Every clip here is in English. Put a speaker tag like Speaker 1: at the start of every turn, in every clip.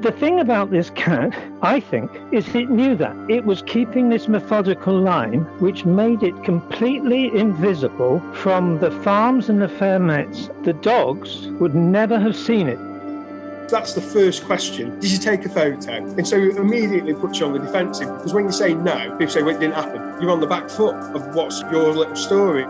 Speaker 1: The thing about this cat, I think, is it knew that. It was keeping this methodical line, which made it completely invisible from the farms and the fair mets. The dogs would never have seen it.
Speaker 2: That's the first question. Did you take a photo? And so it immediately puts you on the defensive, because when you say no, people say, well, it didn't happen. You're on the back foot of what's your little story.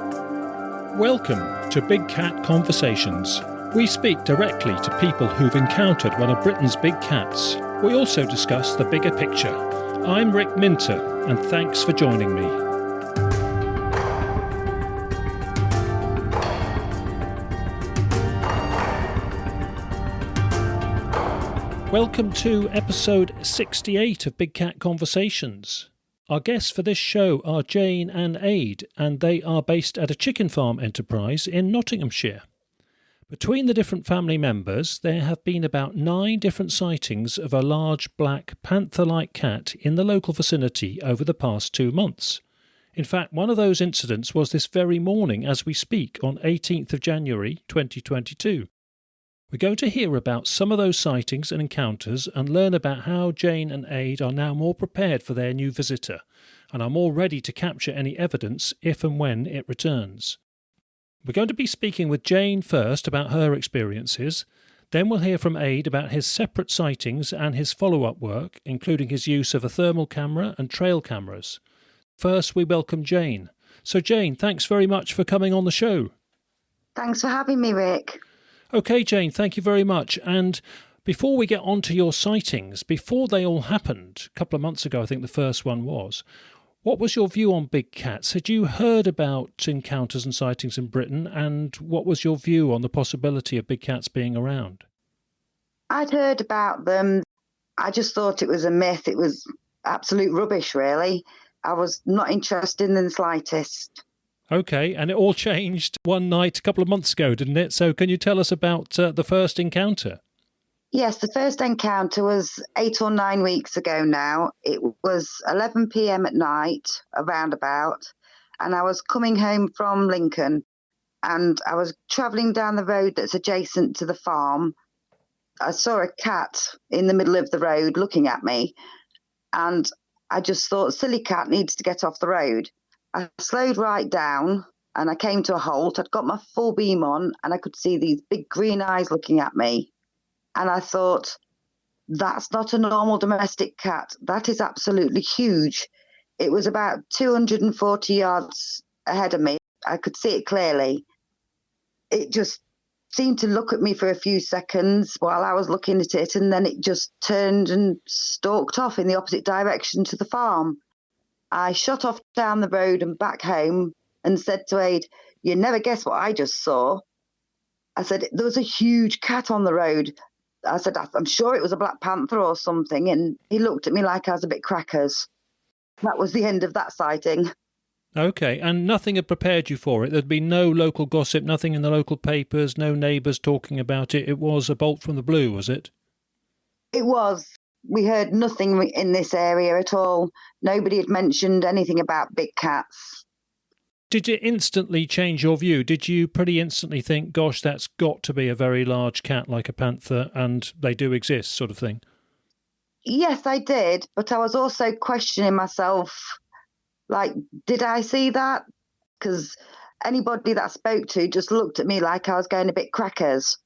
Speaker 3: Welcome to Big Cat Conversations. We speak directly to people who've encountered one of Britain's big cats. We also discuss the bigger picture. I'm Rick Minter, and thanks for joining me. Welcome to episode 68 of Big Cat Conversations. Our guests for this show are Jane and Ade, and they are based at a chicken farm enterprise in Nottinghamshire. Between the different family members, there have been about 9 different sightings of a large black panther-like cat in the local vicinity over the past 2 months. In fact, one of those incidents was this very morning as we speak on 18th of January 2022. We're going to hear about some of those sightings and encounters and learn about how Jane and Ade are now more prepared for their new visitor and are more ready to capture any evidence if and when it returns. We're going to be speaking with Jane first about her experiences, then we'll hear from Ade about his separate sightings and his follow-up work, including his use of a thermal camera and trail cameras. First, we welcome Jane. So Jane, thanks very much for coming on the show.
Speaker 4: Thanks for having me, Rick.
Speaker 3: Okay, Jane, thank you very much. And before we get on to your sightings, before they all happened, a couple of months ago, I think the first one was, what was your view on big cats? Had you heard about encounters and sightings in Britain, and what was your view on the possibility of big cats being around?
Speaker 4: I'd heard about them. I just thought it was a myth. It was absolute rubbish, really. I was not interested in the slightest.
Speaker 3: Okay, and it all changed one night a couple of months ago, didn't it? So can you tell us about the first encounter?
Speaker 4: Yes, the first encounter was 8 or 9 weeks ago now. It was 11 p.m. at night, around about, and I was coming home from Lincoln, and I was travelling down the road that's adjacent to the farm. I saw a cat in the middle of the road looking at me, and I just thought, silly cat needs to get off the road. I slowed right down, and I came to a halt. I'd got my full beam on, and I could see these big green eyes looking at me. And I thought, that's not a normal domestic cat. That is absolutely huge. It was about 240 yards ahead of me. I could see it clearly. It just seemed to look at me for a few seconds while I was looking at it, and then it just turned and stalked off in the opposite direction to the farm. I shot off down the road and back home and said to Ade, "You never guess what I just saw." I said, "There was a huge cat on the road." I said, "I'm sure it was a black panther or something." And he looked at me like I was a bit crackers. That was the end of that sighting.
Speaker 3: Okay, and nothing had prepared you for it? There'd been no local gossip, nothing in the local papers, no neighbours talking about it? It was a bolt from the blue, was it?
Speaker 4: It was. We heard nothing in this area at all. Nobody had mentioned anything about big cats.
Speaker 3: Did it instantly change your view? Did you pretty instantly think, gosh, that's got to be a very large cat like a panther, and they do exist, sort of thing?
Speaker 4: Yes, I did, but I was also questioning myself, like, did I see that? Because anybody that I spoke to just looked at me like I was going a bit crackers.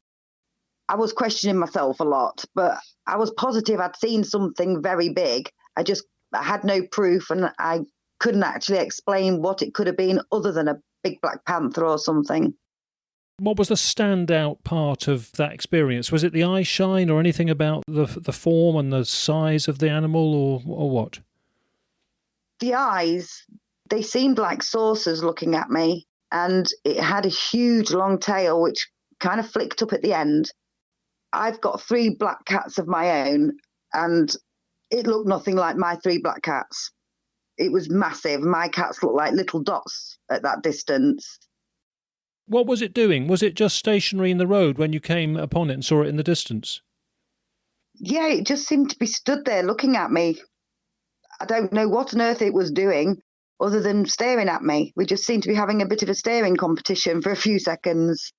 Speaker 4: I was questioning myself a lot, but I was positive I'd seen something very big. I had no proof, and I couldn't actually explain what it could have been other than a big black panther or something.
Speaker 3: What was the standout part of that experience? Was it the eye shine or anything about the form and the size of the animal, or what?
Speaker 4: The eyes, they seemed like saucers looking at me, and it had a huge long tail which kind of flicked up at the end. I've got 3 black cats of my own, and it looked nothing like my 3 black cats. It was massive. My cats looked like little dots at that distance.
Speaker 3: What was it doing? Was it just stationary in the road when you came upon it and saw it in the distance?
Speaker 4: Yeah, it just seemed to be stood there looking at me. I don't know what on earth it was doing other than staring at me. We just seemed to be having a bit of a staring competition for a few seconds.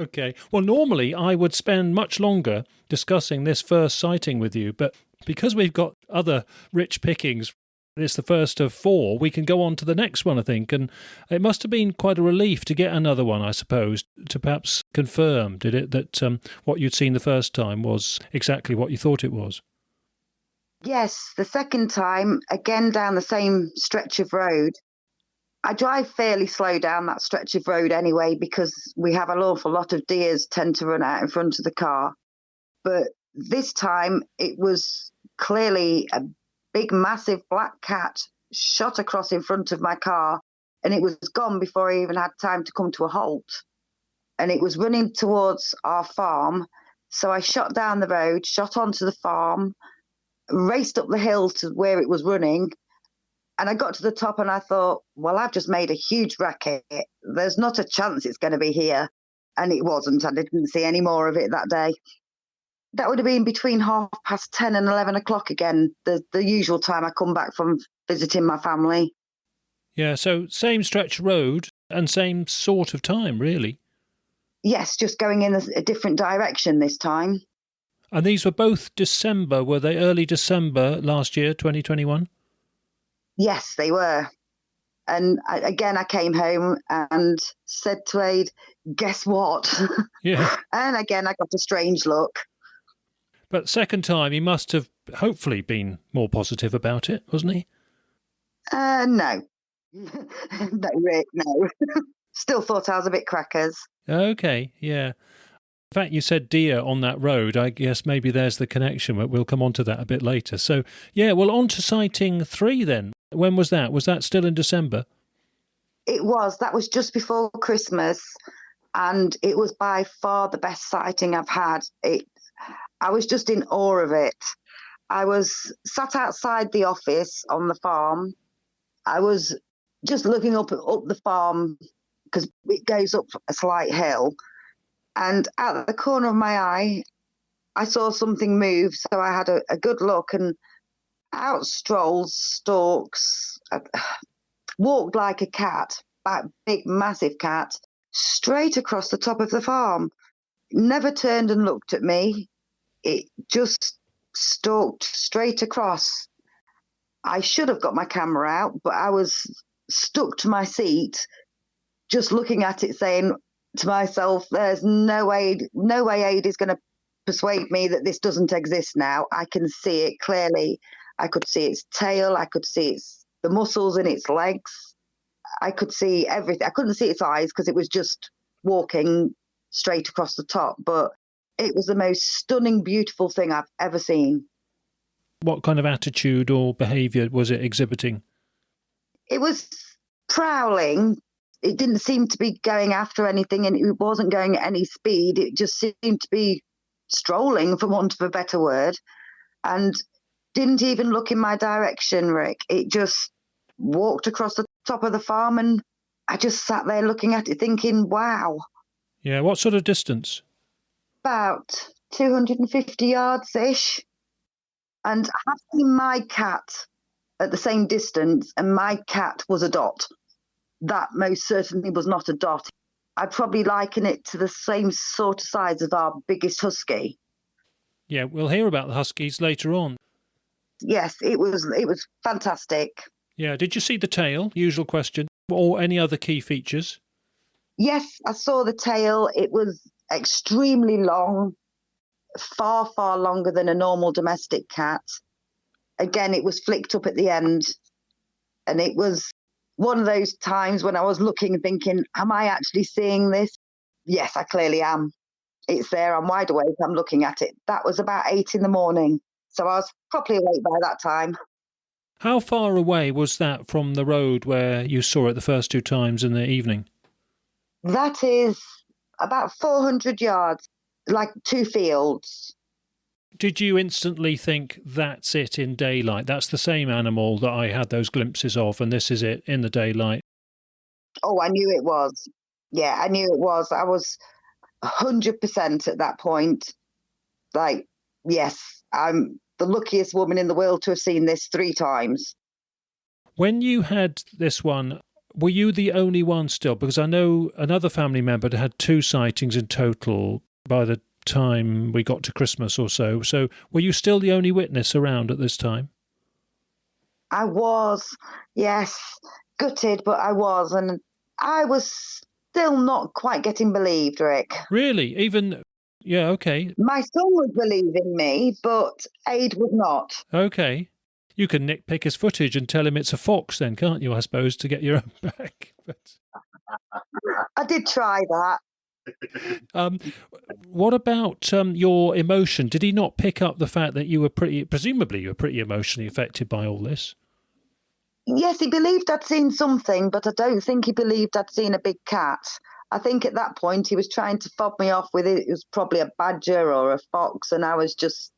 Speaker 3: Okay. Well, normally I would spend much longer discussing this first sighting with you, but because we've got other rich pickings, it's the first of 4, we can go on to the next one, I think. And it must have been quite a relief to get another one, I suppose, to perhaps confirm, did it, that what you'd seen the first time was exactly what you thought it was?
Speaker 4: Yes, the second time, again down the same stretch of road. I drive fairly slow down that stretch of road anyway, because we have an awful lot of deers tend to run out in front of the car. But this time it was clearly a big, massive black cat shot across in front of my car, and it was gone before I even had time to come to a halt. And it was running towards our farm. So I shot down the road, shot onto the farm, raced up the hill to where it was running. And I got to the top and I thought, well, I've just made a huge racket. There's not a chance it's going to be here. And it wasn't. I didn't see any more of it that day. That would have been between 10:30 and 11 o'clock again, the usual time I come back from visiting my family.
Speaker 3: Yeah, so same stretch road and same sort of time, really.
Speaker 4: Yes, just going in a different direction this time.
Speaker 3: And these were both December, were they? Early December last year, 2021?
Speaker 4: Yes, they were. And I came home and said to Ade, guess what?
Speaker 3: Yeah.
Speaker 4: And again, I got a strange look.
Speaker 3: But second time, he must have hopefully been more positive about it, wasn't he?
Speaker 4: No. No. Still thought I was a bit crackers.
Speaker 3: Okay, yeah. In fact, you said deer on that road. I guess maybe there's the connection, but we'll come on to that a bit later. So, yeah, well, on to sighting 3 then. When was that? Was that still in December?
Speaker 4: It was. That was just before Christmas, and it was by far the best sighting I've had. I was just in awe of it. I was sat outside the office on the farm. I was just looking up the farm because it goes up a slight hill. And at the corner of my eye, I saw something move. So I had a good look, and out stalks, walked like a cat, that big, massive cat, straight across the top of the farm. Never turned and looked at me. It just stalked straight across. I should have got my camera out, but I was stuck to my seat, just looking at it, saying to myself, there's no way Ade is going to persuade me that this doesn't exist now. I can see it clearly. I could see its tail. I could see the muscles in its legs. I could see everything. I couldn't see its eyes because it was just walking straight across the top, but it was the most stunning, beautiful thing I've ever seen.
Speaker 3: What kind of attitude or behaviour was it exhibiting?
Speaker 4: It was prowling. It didn't seem to be going after anything, and it wasn't going at any speed. It just seemed to be strolling, for want of a better word, and didn't even look in my direction, Rick. It just walked across the top of the farm, and I just sat there looking at it thinking, wow.
Speaker 3: Yeah, what sort of distance?
Speaker 4: About 250 yards-ish. And I have seen my cat at the same distance, and my cat was a dot. That most certainly was not a dot. I'd probably liken it to the same sort of size as our biggest husky.
Speaker 3: Yeah, we'll hear about the huskies later on.
Speaker 4: Yes, it was fantastic.
Speaker 3: Yeah, did you see the tail? Usual question. Or any other key features?
Speaker 4: Yes, I saw the tail. It was extremely long, far, far longer than a normal domestic cat. Again, it was flicked up at the end. And it was one of those times when I was looking and thinking, am I actually seeing this? Yes, I clearly am. It's there. I'm wide awake. I'm looking at it. That was about 8 a.m. So I was properly awake by that time.
Speaker 3: How far away was that from the road where you saw it the first 2 times in the evening?
Speaker 4: That is about 400 yards, like 2 fields.
Speaker 3: Did you instantly think, that's it in daylight? That's the same animal that I had those glimpses of, and this is it in the daylight?
Speaker 4: Oh, I knew it was. Yeah, I knew it was. I was 100% at that point. Like, yes, I'm the luckiest woman in the world to have seen this 3 times.
Speaker 3: When you had this one Were you the only one still? Because I know another family member had 2 sightings in total by the time we got to Christmas or so. So were you still the only witness around at this time?
Speaker 4: I was, yes, gutted, but I was. And I was still not quite getting believed, Rick.
Speaker 3: Really? Even, yeah, okay.
Speaker 4: My son was believing me, but Ade was not.
Speaker 3: Okay. You can nitpick his footage and tell him it's a fox then, can't you, I suppose, to get your own back? But...
Speaker 4: I did try that.
Speaker 3: What about your emotion? Did he not pick up the fact that you were presumably you were pretty emotionally affected by all this?
Speaker 4: Yes, he believed I'd seen something, but I don't think he believed I'd seen a big cat. I think at that point he was trying to fob me off with it was probably a badger or a fox, and I was just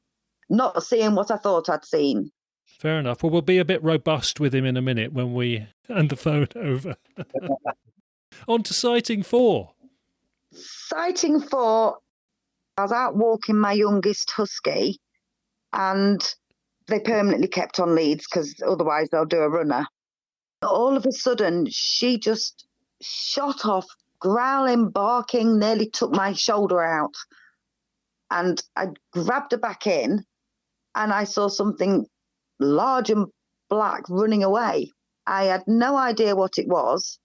Speaker 4: not seeing what I thought I'd seen.
Speaker 3: Fair enough. Well, we'll be a bit robust with him in a minute when we hand the phone over. On to sighting 4.
Speaker 4: Sighting 4, I was out walking my youngest husky, and they permanently kept on leads because otherwise they'll do a runner. All of a sudden, she just shot off, growling, barking, nearly took my shoulder out. And I grabbed her back in, and I saw something large and black running away. I had no idea what it was.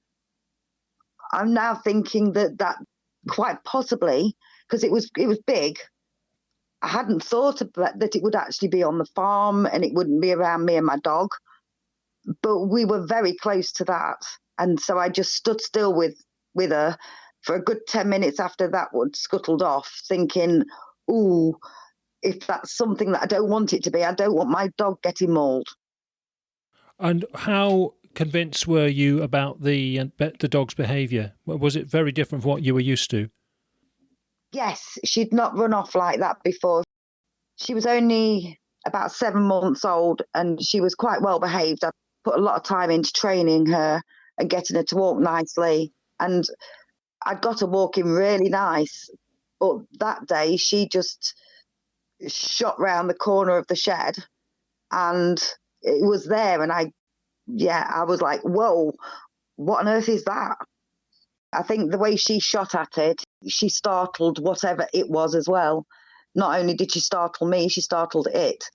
Speaker 4: I'm now thinking that quite possibly, because it was big, I hadn't thought that it would actually be on the farm and it wouldn't be around me and my dog. But we were very close to that. And so I just stood still with her for a good 10 minutes after that would scuttled off, thinking, ooh, if that's something that I don't want it to be, I don't want my dog getting mauled.
Speaker 3: And how convinced were you about the dog's behaviour? Was it very different from what you were used to?
Speaker 4: Yes, she'd not run off like that before. She was only about 7 months old and she was quite well behaved. I put a lot of time into training her and getting her to walk nicely. And I'd got her walking really nice. But that day she just shot round the corner of the shed and it was there. And I was like, whoa, what on earth is that? I think the way she shot at it, she startled whatever it was as well. Not only did she startle me, she startled it.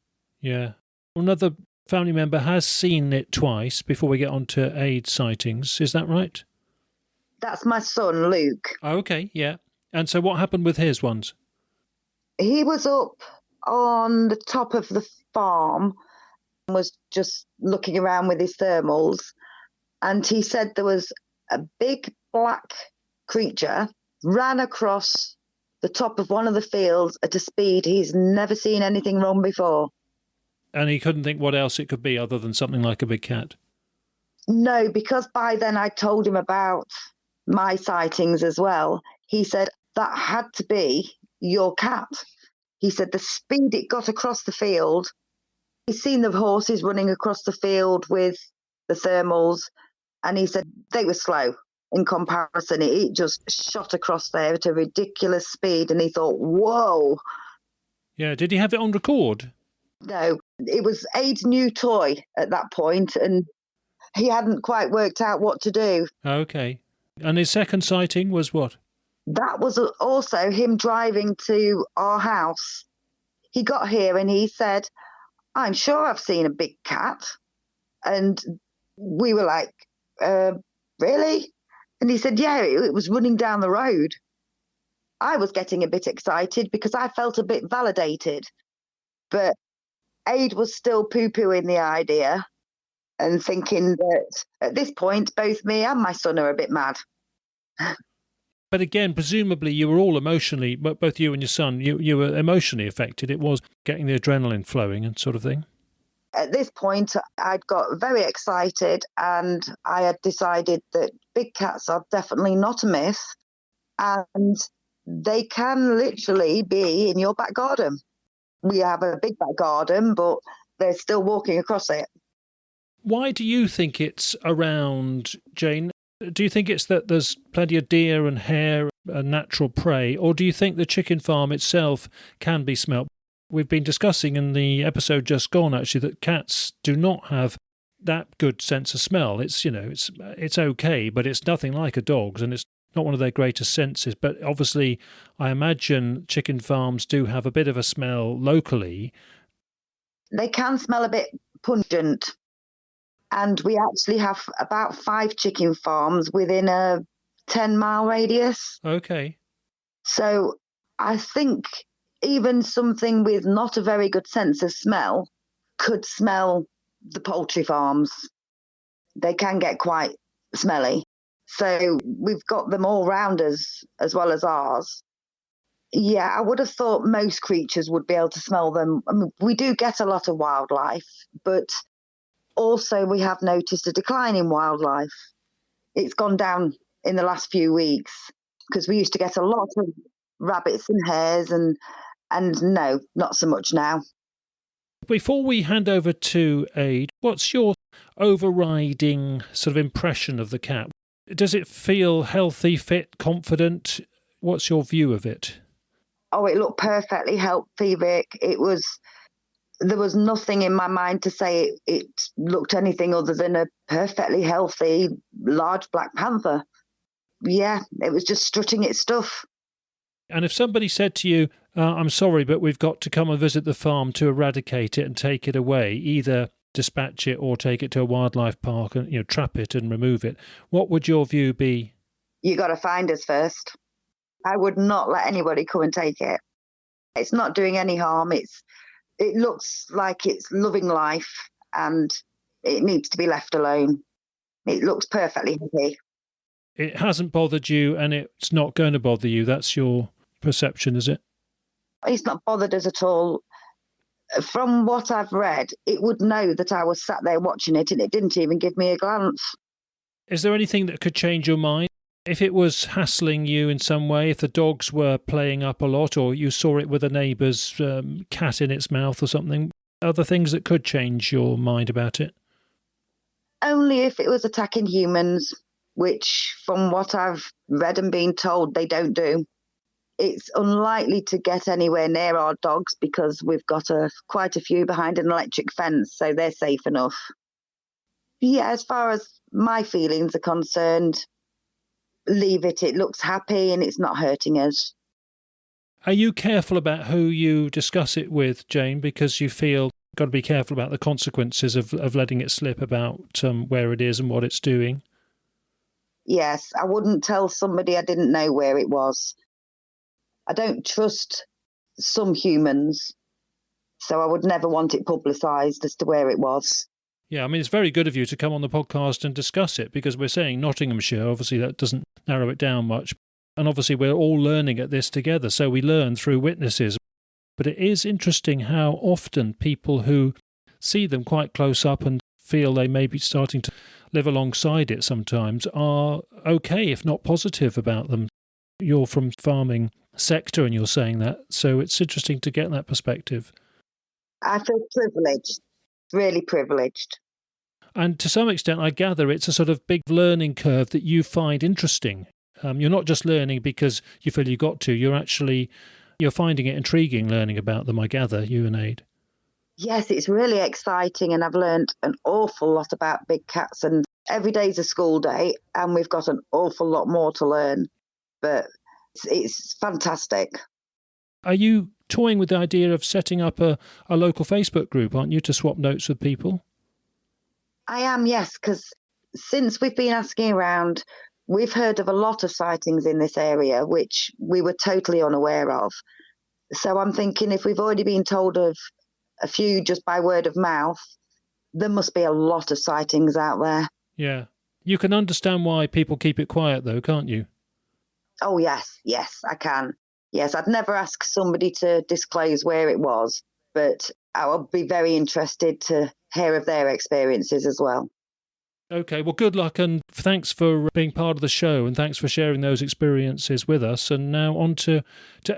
Speaker 3: Yeah. Another family member has seen it twice before we get on to Ade sightings. Is that right?
Speaker 4: That's my son, Luke.
Speaker 3: Oh, okay, yeah. And so what happened with his ones?
Speaker 4: He was up on the top of the farm and was just looking around with his thermals. And he said there was a big black creature ran across the top of one of the fields at a speed he's never seen anything wrong before.
Speaker 3: And he couldn't think what else it could be other than something like a big cat?
Speaker 4: No, because by then I told him about my sightings as well. He said that had to be your cat. He said the speed it got across the field, he's seen the horses running across the field with the thermals, and he said they were slow in comparison. It just shot across there at a ridiculous speed, and he thought, whoa.
Speaker 3: Yeah, did he have it on record?
Speaker 4: No, it was Ade's new toy at that point, and he hadn't quite worked out what to do.
Speaker 3: Okay. And his second sighting was what?
Speaker 4: That was also him driving to our house. He got here and he said, I'm sure I've seen a big cat. And we were like, really? And he said, yeah, it was running down the road. I was getting a bit excited because I felt a bit validated. But Ade was still poo-pooing the idea and thinking that at this point, both me and my son are a bit mad.
Speaker 3: But again, presumably you were all emotionally, both you and your son, you were emotionally affected. It was getting the adrenaline flowing and sort of thing.
Speaker 4: At this point, I'd got very excited and I had decided that big cats are definitely not a myth and they can literally be in your back garden. We have a big back garden, but they're still walking across it.
Speaker 3: Why do you think it's around, Jane? Do you think it's that there's plenty of deer and hare and natural prey, or do you think the chicken farm itself can be smelt? We've been discussing in the episode just gone, actually, that cats do not have that good sense of smell. It's, it's okay, but it's nothing like a dog's, and it's not one of their greatest senses. But obviously, I imagine chicken farms do have a bit of a smell locally.
Speaker 4: They can smell a bit pungent. And we actually have about 5 chicken farms within a 10-mile radius.
Speaker 3: Okay.
Speaker 4: So I think even something with not a very good sense of smell could smell the poultry farms. They can get quite smelly. So we've got them all round us as well as ours. Yeah, I would have thought most creatures would be able to smell them. I mean, we do get a lot of wildlife, but also we have noticed a decline in wildlife. It's gone down in the last few weeks because we used to get a lot of rabbits and hares and no, not so much now.
Speaker 3: Before we hand over to Ade, what's your overriding sort of impression of the cat? Does it feel healthy, fit, confident? What's your view of it?
Speaker 4: Oh, it looked perfectly healthy, Vic. There was nothing in my mind to say it looked anything other than a perfectly healthy, large black panther. Yeah, it was just strutting its stuff.
Speaker 3: And if somebody said to you, I'm sorry, but we've got to come and visit the farm to eradicate it and take it away, either dispatch it or take it to a wildlife park and trap it and remove it, what would your view be?
Speaker 4: You got to find us first. I would not let anybody come and take it. It's not doing any harm. It looks like it's loving life and it needs to be left alone. It looks perfectly happy.
Speaker 3: It hasn't bothered you and it's not going to bother you. That's your perception, is it?
Speaker 4: It's not bothered us at all. From what I've read, it would know that I was sat there watching it and it didn't even give me a glance.
Speaker 3: Is there anything that could change your mind? If it was hassling you in some way, if the dogs were playing up a lot or you saw it with a neighbour's cat in its mouth or something, are there things that could change your mind about it?
Speaker 4: Only if it was attacking humans, which from what I've read and been told, they don't do. It's unlikely to get anywhere near our dogs because we've got quite a few behind an electric fence, so they're safe enough. Yeah, as far as my feelings are concerned, leave it. It looks happy and it's not hurting us.
Speaker 3: Are you careful about who you discuss it with, Jane, because you feel you've got to be careful about the consequences of letting it slip about where it is and what it's doing?
Speaker 4: Yes, I wouldn't tell somebody I didn't know where it was. I don't trust some humans, so I would never want it publicised as to where it was.
Speaker 3: Yeah, I mean, it's very good of you to come on the podcast and discuss it because we're saying Nottinghamshire, obviously that doesn't narrow it down much. And obviously we're all learning at this together, so we learn through witnesses. But it is interesting how often people who see them quite close up and feel they may be starting to live alongside it sometimes are okay, if not positive about them. You're from farming sector and you're saying that, so it's interesting to get that perspective.
Speaker 4: I feel privileged, really privileged.
Speaker 3: And to some extent, I gather it's a sort of big learning curve that you find interesting. You're not just learning because you feel you got to, you're finding it intriguing learning about them, I gather, you and Ade.
Speaker 4: Yes, it's really exciting and I've learned an awful lot about big cats and every day's a school day and we've got an awful lot more to learn. But it's fantastic.
Speaker 3: Are you toying with the idea of setting up a local Facebook group, aren't you, to swap notes with people?
Speaker 4: I am, yes, because since we've been asking around, we've heard of a lot of sightings in this area, which we were totally unaware of. So I'm thinking if we've already been told of a few just by word of mouth, there must be a lot of sightings out there.
Speaker 3: Yeah. You can understand why people keep it quiet, though, can't you?
Speaker 4: Oh, yes, I can. Yes, I'd never ask somebody to disclose where it was, but I would be very interested to hear of their experiences as well.
Speaker 3: Okay, well, good luck and thanks for being part of the show and thanks for sharing those experiences with us. And now on to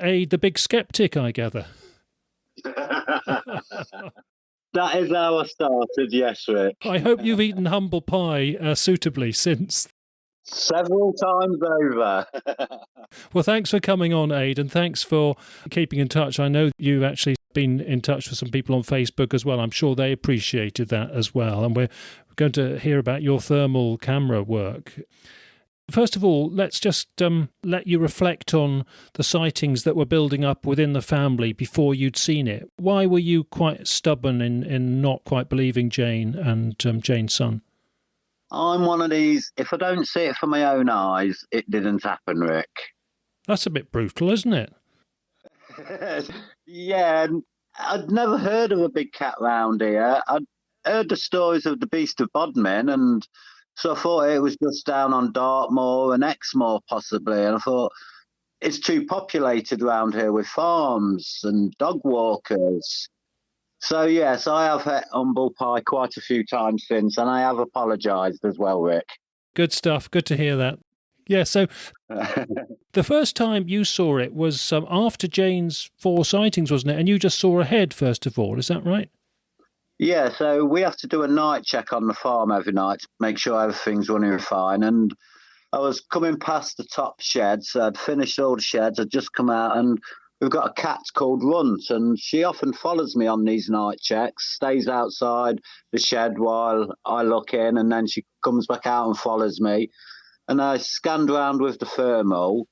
Speaker 3: Ade, the big skeptic, I gather.
Speaker 5: That is how I started, yes, Rick.
Speaker 3: I hope you've eaten humble pie suitably since.
Speaker 5: Several times over.
Speaker 3: Well, thanks for coming on, Ade, and thanks for keeping in touch. I know you've actually been in touch with some people on Facebook as well. I'm sure they appreciated that as well. And we're going to hear about your thermal camera work. First of all, let's just let you reflect on the sightings that were building up within the family before you'd seen it. Why were you quite stubborn in not quite believing Jane and Jane's son?
Speaker 5: I'm one of these, if I don't see it for my own eyes, it didn't happen, Rick.
Speaker 3: That's a bit brutal, isn't it?
Speaker 5: Yeah, I'd never heard of a big cat round here. I'd heard the stories of the Beast of Bodmin, and so I thought it was just down on Dartmoor and Exmoor possibly, and I thought it's too populated round here with farms and dog walkers. So, yes, I have hit humble pie quite a few times since, and I have apologised as well, Rick.
Speaker 3: Good stuff. Good to hear that. Yeah, so the first time you saw it was after Jane's 4 sightings, wasn't it? And you just saw a head, first of all. Is that right?
Speaker 5: Yeah, so we have to do a night check on the farm every night to make sure everything's running fine. And I was coming past the top sheds. I'd finished all the sheds. I'd just come out, and we've got a cat called Runt, and she often follows me on these night checks, stays outside the shed while I look in, and then she comes back out and follows me. And I scanned around with the thermal,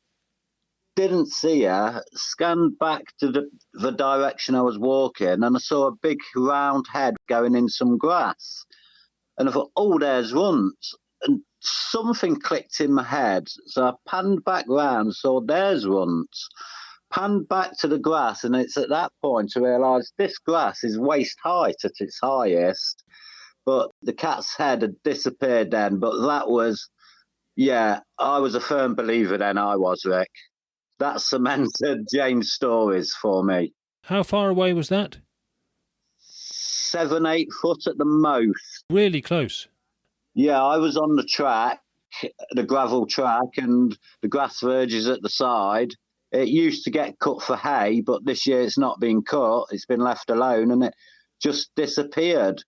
Speaker 5: didn't see her, scanned back to the direction I was walking, and I saw a big round head going in some grass. And I thought, oh, there's Runt. And something clicked in my head. So I panned back round, saw there's Runt. Panned back to the grass, and it's at that point I realised this grass is waist height at its highest, but the cat's head had disappeared then. But that was, yeah, I was a firm believer then, I was, Rick. That cemented Jane's stories for me.
Speaker 3: How far away was that?
Speaker 5: 7, 8 foot at the most.
Speaker 3: Really close.
Speaker 5: Yeah, I was on the track, the gravel track, and the grass verges at the side. It used to get cut for hay, but this year it's not been cut. It's been left alone, and it just disappeared.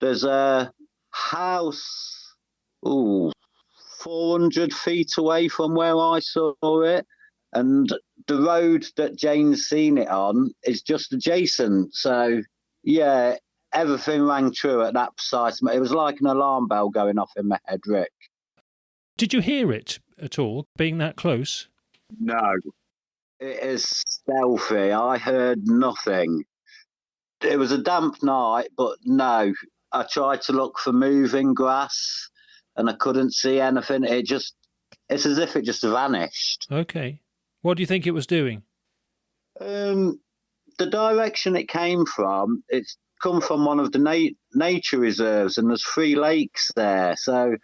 Speaker 5: There's a house, 400 feet away from where I saw it, and the road that Jane's seen it on is just adjacent. So, yeah, everything rang true at that precise moment. It was like an alarm bell going off in my head, Rick.
Speaker 3: Did you hear it at all, being that close?
Speaker 5: No. It is stealthy. I heard nothing. It was a damp night, but no. I tried to look for moving grass, and I couldn't see anything. It's as if it just vanished.
Speaker 3: Okay. What do you think it was doing?
Speaker 5: The direction it came from, it's come from one of the nature reserves, and there's 3 lakes there. So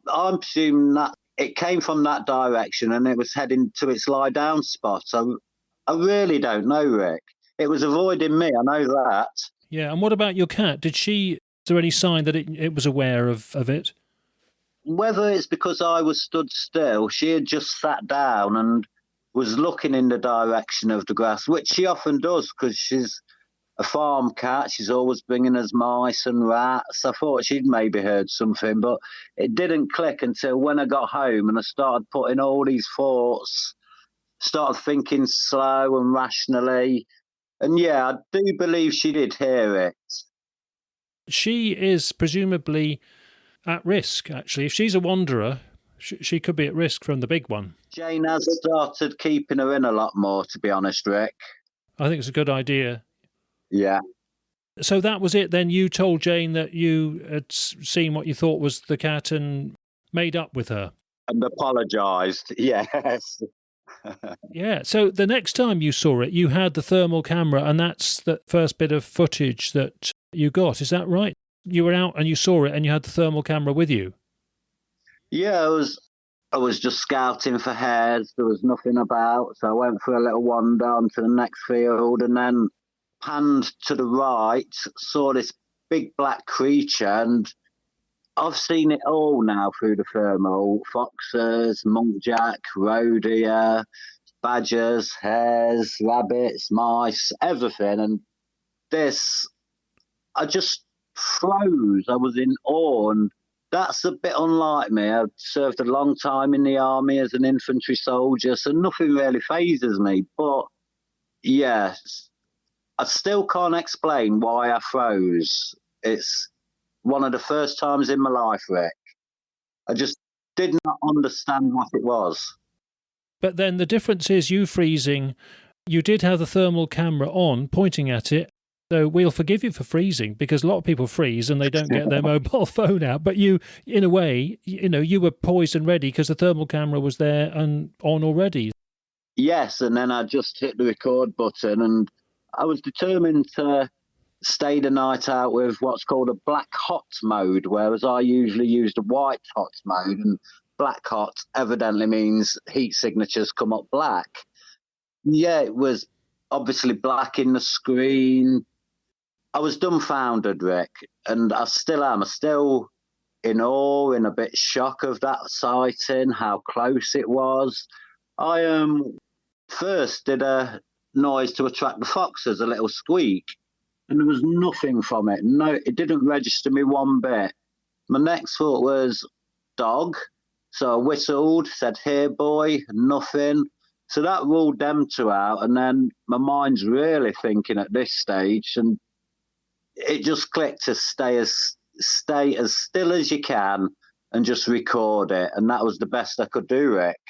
Speaker 5: I'm presuming that it came from that direction and it was heading to its lie-down spot. So I really don't know, Rick. It was avoiding me, I know that.
Speaker 3: Yeah, and what about your cat? Is there any sign that it was aware of it?
Speaker 5: Whether it's because I was stood still, she had just sat down and was looking in the direction of the grass, which she often does because she's a farm cat. She's always bringing us mice and rats. I thought she'd maybe heard something, but it didn't click until when I got home and I started putting all these thoughts, started thinking slow and rationally. And yeah, I do believe she did hear it.
Speaker 3: She is presumably at risk, actually. If she's a wanderer, she could be at risk from the big one.
Speaker 5: Jane has started keeping her in a lot more, to be honest, Rick.
Speaker 3: I think it's a good idea.
Speaker 5: Yeah.
Speaker 3: So that was it then? You told Jane that you had seen what you thought was the cat and made up with her?
Speaker 5: And apologised, yes.
Speaker 3: Yeah, so the next time you saw it, you had the thermal camera, and that's the first bit of footage that you got. Is that right? You were out and you saw it and you had the thermal camera with you?
Speaker 5: Yeah, I was just scouting for hares. There was nothing about, so I went for a little wander onto the next field and then panned to the right, saw this big black creature, and I've seen it all now through the thermal. Foxes, muntjac, roe deer, badgers, hares, rabbits, mice, everything. And this, I just froze. I was in awe, and That's a bit unlike me. I've served a long time in the army as an infantry soldier, so nothing really phases me. But, yes, I still can't explain why I froze. It's one of the first times in my life, Rick. I just did not understand what it was.
Speaker 3: But then the difference is you freezing, you did have the thermal camera on, pointing at it. So we'll forgive you for freezing, because a lot of people freeze and they don't get their mobile phone out. But you, in a way, you were poised and ready because the thermal camera was there and on already.
Speaker 5: Yes, and then I just hit the record button, and I was determined to stay the night out with what's called a black hot mode, whereas I usually use the white hot mode, and black hot evidently means heat signatures come up black. Yeah, it was obviously black in the screen. I was dumbfounded, Rick, and I still am. I'm still in awe, in a bit shock of that sighting, how close it was. I first did a noise to attract the foxes, a little squeak, and there was nothing from it. No, it didn't register me one bit. My next thought was dog, so I whistled, said, "Here, boy," nothing. So that ruled them two out, and then my mind's really thinking at this stage, and it just clicked to stay as still as you can and just record it, and that was the best I could do, Rick.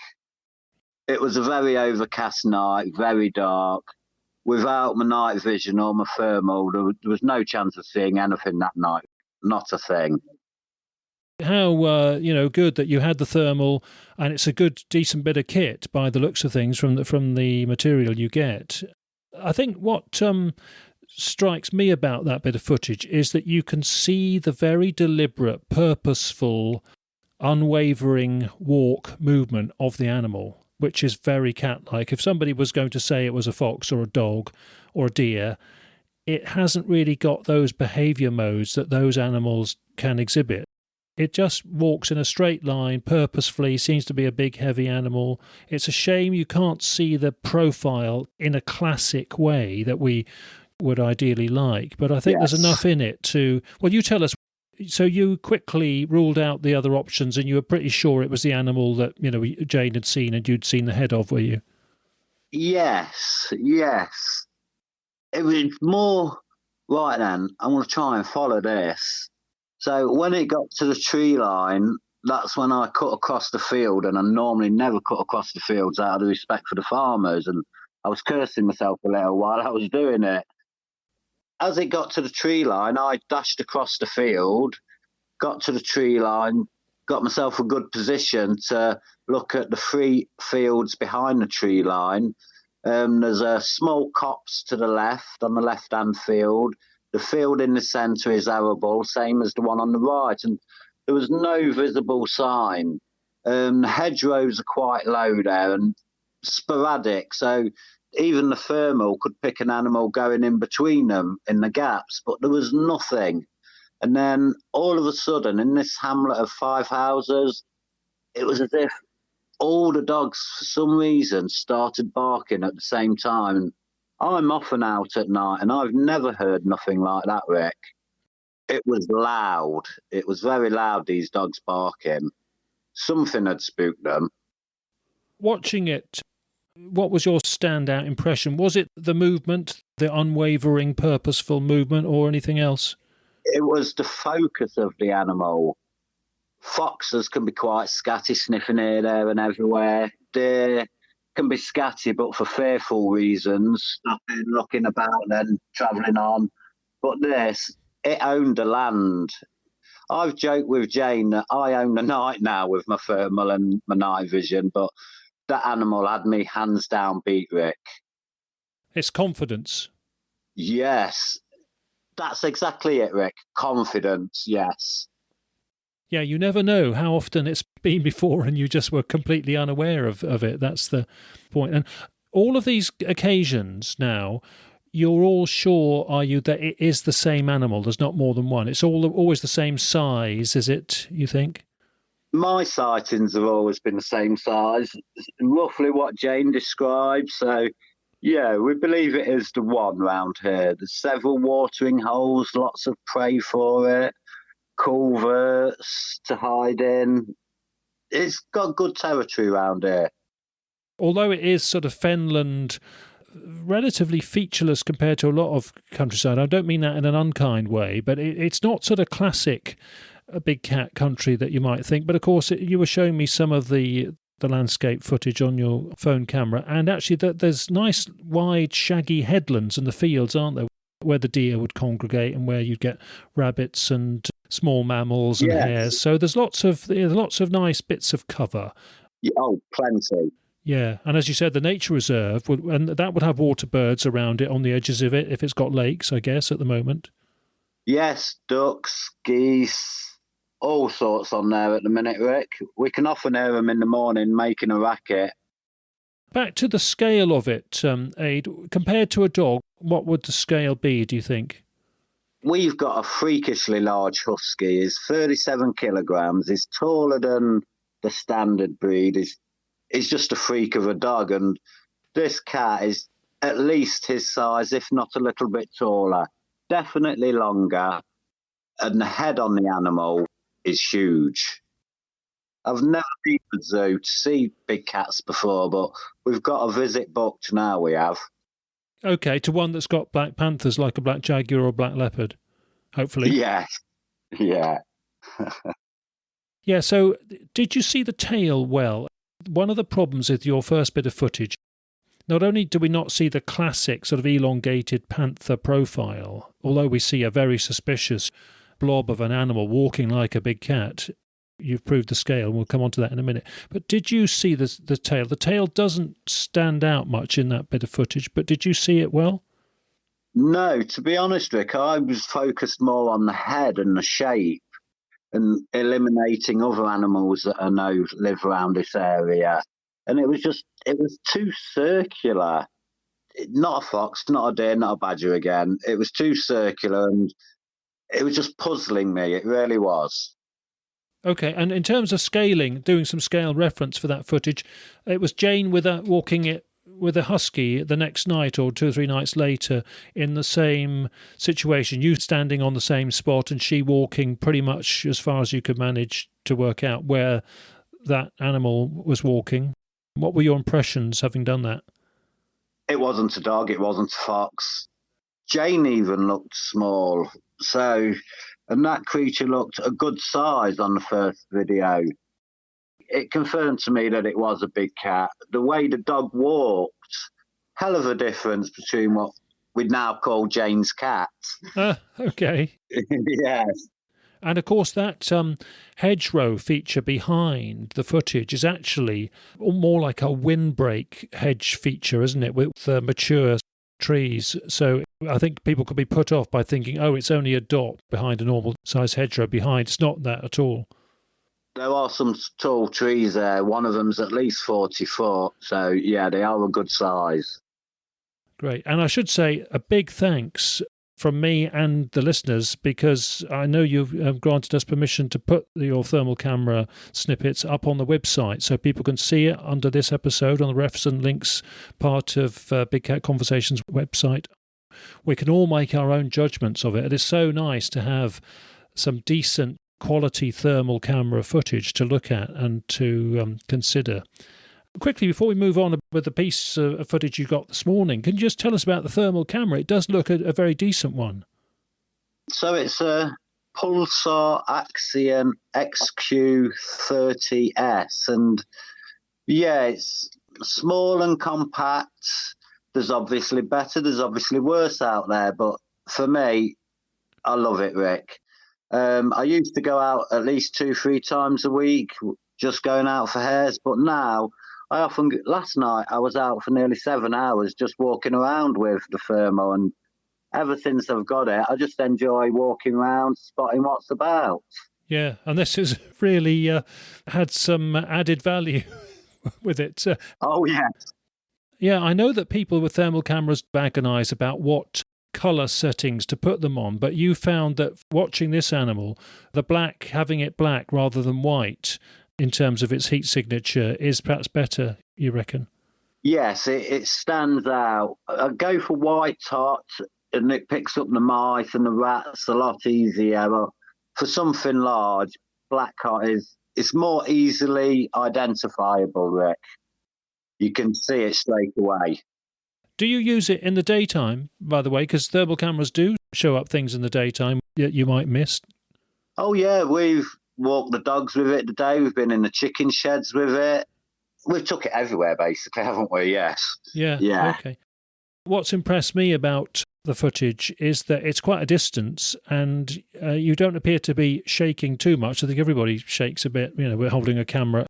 Speaker 5: It was a very overcast night, very dark. Without my night vision or my thermal, there was no chance of seeing anything that night. Not a thing.
Speaker 3: How good that you had the thermal, and it's a good, decent bit of kit by the looks of things from the material you get. I think what strikes me about that bit of footage is that you can see the very deliberate, purposeful, unwavering walk movement of the animal, which is very cat-like. If somebody was going to say it was a fox or a dog or a deer, it hasn't really got those behaviour modes that those animals can exhibit. It just walks in a straight line, purposefully, seems to be a big, heavy animal. It's a shame you can't see the profile in a classic way that we would ideally like, but I think There's enough in it to... Well, you tell us. So you quickly ruled out the other options, and you were pretty sure it was the animal that Jane had seen and you'd seen the head of, were you?
Speaker 5: Yes. It was more... Right then, I'm going to try and follow this. So when it got to the tree line, that's when I cut across the field, and I normally never cut across the fields out of respect for the farmers, and I was cursing myself a little while I was doing it. As it got to the tree line, I dashed across the field, got to the tree line, got myself a good position to look at the 3 fields behind the tree line. There's a small copse to the left, on the left-hand field. The field in the centre is arable, same as the one on the right, and there was no visible sign. The hedgerows are quite low there and sporadic, so even the thermal could pick an animal going in between them in the gaps, but there was nothing. And then all of a sudden, in this hamlet of 5 houses, it was as if all the dogs, for some reason, started barking at the same time. I'm often out at night, and I've never heard nothing like that, Rick. It was loud. It was very loud, these dogs barking. Something had spooked them.
Speaker 3: Watching it, what was your standout impression? Was it the movement, the unwavering, purposeful movement, or anything else?
Speaker 5: It was the focus of the animal. Foxes can be quite scatty, sniffing here, there and everywhere. Deer can be scatty, but for fearful reasons, stopping, looking about, then travelling on. But this, it owned the land. I've joked with Jane that I own the night now with my thermal and my night vision, but that animal had me hands down beat, Rick.
Speaker 3: It's confidence.
Speaker 5: Yes. That's exactly it, Rick. Confidence, yes.
Speaker 3: Yeah, you never know how often it's been before and you just were completely unaware of it. That's the point. And all of these occasions now, you're all sure, are you, that it is the same animal? There's not more than one. It's always the same size, is it, you think?
Speaker 5: My sightings have always been the same size, roughly what Jane described. So, yeah, we believe it is the one round here. There's several watering holes, lots of prey for it. culverts to hide in. It's got good territory around here.
Speaker 3: Although it is sort of fenland, relatively featureless compared to a lot of countryside. I don't mean that in an unkind way, but it's not sort of classic big cat country that you might think. But of course, you were showing me some of the landscape footage on your phone camera, and actually there's nice wide shaggy headlands in the fields, aren't there, where the deer would congregate and where you'd get rabbits and small mammals and hares. So there's lots of nice bits of cover.
Speaker 5: Oh, plenty.
Speaker 3: Yeah, and as you said, the nature reserve, and that would have water birds around it on the edges of it if it's got lakes, I guess, at the moment.
Speaker 5: Yes, ducks, geese, all sorts on there at the minute, Rick. We can often hear them in the morning making a racket.
Speaker 3: Back to the scale of it, Ade, compared to a dog, what would the scale be, do you think?
Speaker 5: We've got a freakishly large husky. He's 37 kilograms. He's taller than the standard breed. He's just a freak of a dog. And this cat is at least his size, if not a little bit taller. Definitely longer. And the head on the animal is huge. I've never been to the zoo to see big cats before, but we've got a visit booked now, we have.
Speaker 3: Okay, to one that's got black panthers like a black jaguar or black leopard, hopefully.
Speaker 5: Yes, yeah.
Speaker 3: Yeah, so did you see the tail well? One of the problems with your first bit of footage, not only do we not see the classic sort of elongated panther profile, although we see a very suspicious blob of an animal walking like a big cat. You've proved the scale, and we'll come on to that in a minute. But did you see the tail? The tail doesn't stand out much in that bit of footage, but did you see it well?
Speaker 5: No, to be honest, Rick, I was focused more on the head and the shape and eliminating other animals that I know live around this area. And it was too circular. Not a fox, not a deer, not a badger again. It was too circular, and it was just puzzling me. It really was.
Speaker 3: Okay, and in terms of scaling, doing some scale reference for that footage, it was Jane walking it with a husky the next night or 2 or 3 nights later in the same situation, you standing on the same spot and she walking pretty much as far as you could manage to work out where that animal was walking. What were your impressions having done that?
Speaker 5: It wasn't a dog, it wasn't a fox. Jane even looked small, and that creature looked a good size on the first video. It confirmed to me that it was a big cat. The way the dog walked, hell of a difference between what we'd now call Jane's cat.
Speaker 3: Okay.
Speaker 5: Yes.
Speaker 3: And of course that hedgerow feature behind the footage is actually more like a windbreak hedge feature, isn't it, with mature trees. So I think people could be put off by thinking, oh, it's only a dot behind a normal size hedgerow behind. It's not that at all.
Speaker 5: There are some tall trees there. One of them's at least 40 foot. So, yeah, they are a good size.
Speaker 3: Great. And I should say a big thanks from me and the listeners, because I know you've granted us permission to put your thermal camera snippets up on the website so people can see it under this episode on the refs and links part of Big Cat Conversations website. We can all make our own judgments of it. It is so nice to have some decent quality thermal camera footage to look at and to consider. Quickly, before we move on with the piece of footage you got this morning, can you just tell us about the thermal camera? It does look a very decent one.
Speaker 5: So it's a Pulsar Axiom XQ30S, and yeah, it's small and compact. There's obviously better, there's obviously worse out there, but for me, I love it, Rick. I used to go out at least 2-3 times a week, just going out for hares, but now last night I was out for nearly 7 hours just walking around with the thermal, and ever since I've got it, I just enjoy walking around, spotting what's about.
Speaker 3: Yeah, and this has really had some added value with it.
Speaker 5: Oh, yes.
Speaker 3: Yeah, I know that people with thermal cameras agonise about what colour settings to put them on, but you found that watching this animal, having it black rather than white in terms of its heat signature is perhaps better, you reckon?
Speaker 5: Yes, it stands out. I go for white hot, and it picks up the mice and the rats a lot easier. for something large, black cod it's more easily identifiable, Rick. You can see it straight away.
Speaker 3: Do you use it in the daytime, by the way? Because thermal cameras do show up things in the daytime that you might miss.
Speaker 5: Oh, yeah, we've walked the dogs with it today. We've been in the chicken sheds with it. We've took it everywhere, basically, haven't we? Yes.
Speaker 3: Yeah. Okay. What's impressed me about the footage is that it's quite a distance and you don't appear to be shaking too much. I think everybody shakes a bit, we're holding a camera.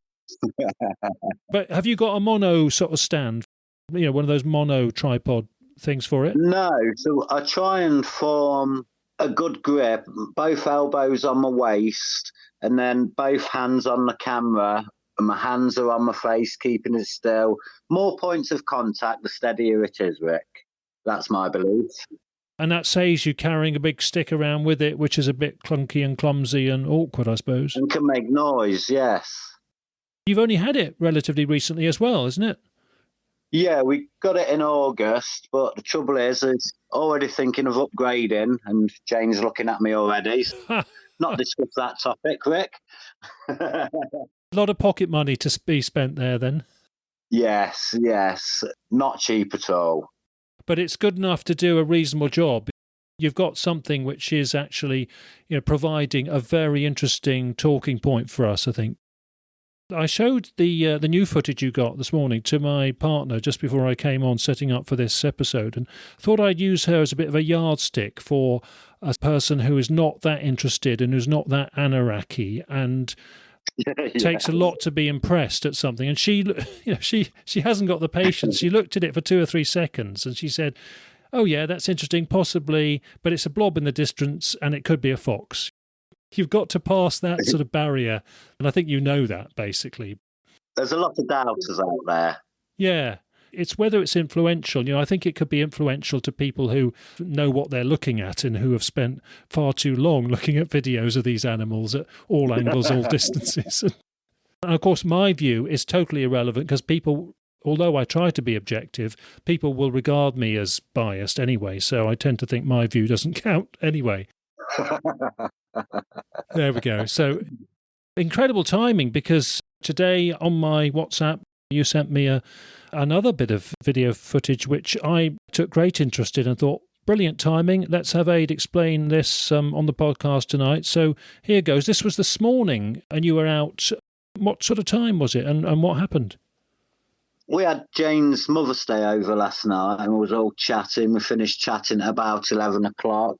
Speaker 3: But have you got a mono sort of stand? One of those mono tripod things for it?
Speaker 5: No, so I try and form a good grip, both elbows on my waist, and then both hands on the camera, and my hands are on my face, keeping it still. More points of contact, the steadier it is, Rick. That's my belief.
Speaker 3: And that saves you carrying a big stick around with it, which is a bit clunky and clumsy and awkward, I suppose.
Speaker 5: And can make noise, yes.
Speaker 3: You've only had it relatively recently as well, isn't it?
Speaker 5: Yeah, we got it in August, but the trouble is it's already thinking of upgrading, and Jane's looking at me already. Not discuss that topic, Rick.
Speaker 3: A lot of pocket money to be spent there then.
Speaker 5: Yes. Not cheap at all.
Speaker 3: But it's good enough to do a reasonable job. You've got something which is actually, providing a very interesting talking point for us, I think. I showed the new footage you got this morning to my partner just before I came on setting up for this episode, and thought I'd use her as a bit of a yardstick for a person who is not that interested and who's not that anaraki and takes a lot to be impressed at something. And she hasn't got the patience. She looked at it for 2 or 3 seconds and she said, "Oh yeah, that's interesting, possibly, but it's a blob in the distance and it could be a fox." You've got to pass that sort of barrier, and I think you know that, basically.
Speaker 5: There's a lot of doubters out there.
Speaker 3: Yeah. It's whether it's influential. I think it could be influential to people who know what they're looking at and who have spent far too long looking at videos of these animals at all angles, all distances. And of course, my view is totally irrelevant because people, although I try to be objective, people will regard me as biased anyway, so I tend to think my view doesn't count anyway. There we go. So incredible timing, because today on my WhatsApp, you sent me another bit of video footage, which I took great interest in and thought, brilliant timing. Let's have Ade explain this on the podcast tonight. So here goes. This was this morning and you were out. What sort of time was it and what happened?
Speaker 5: We had Jane's Mother's Day over last night and we was all chatting. We finished chatting at about 11 o'clock.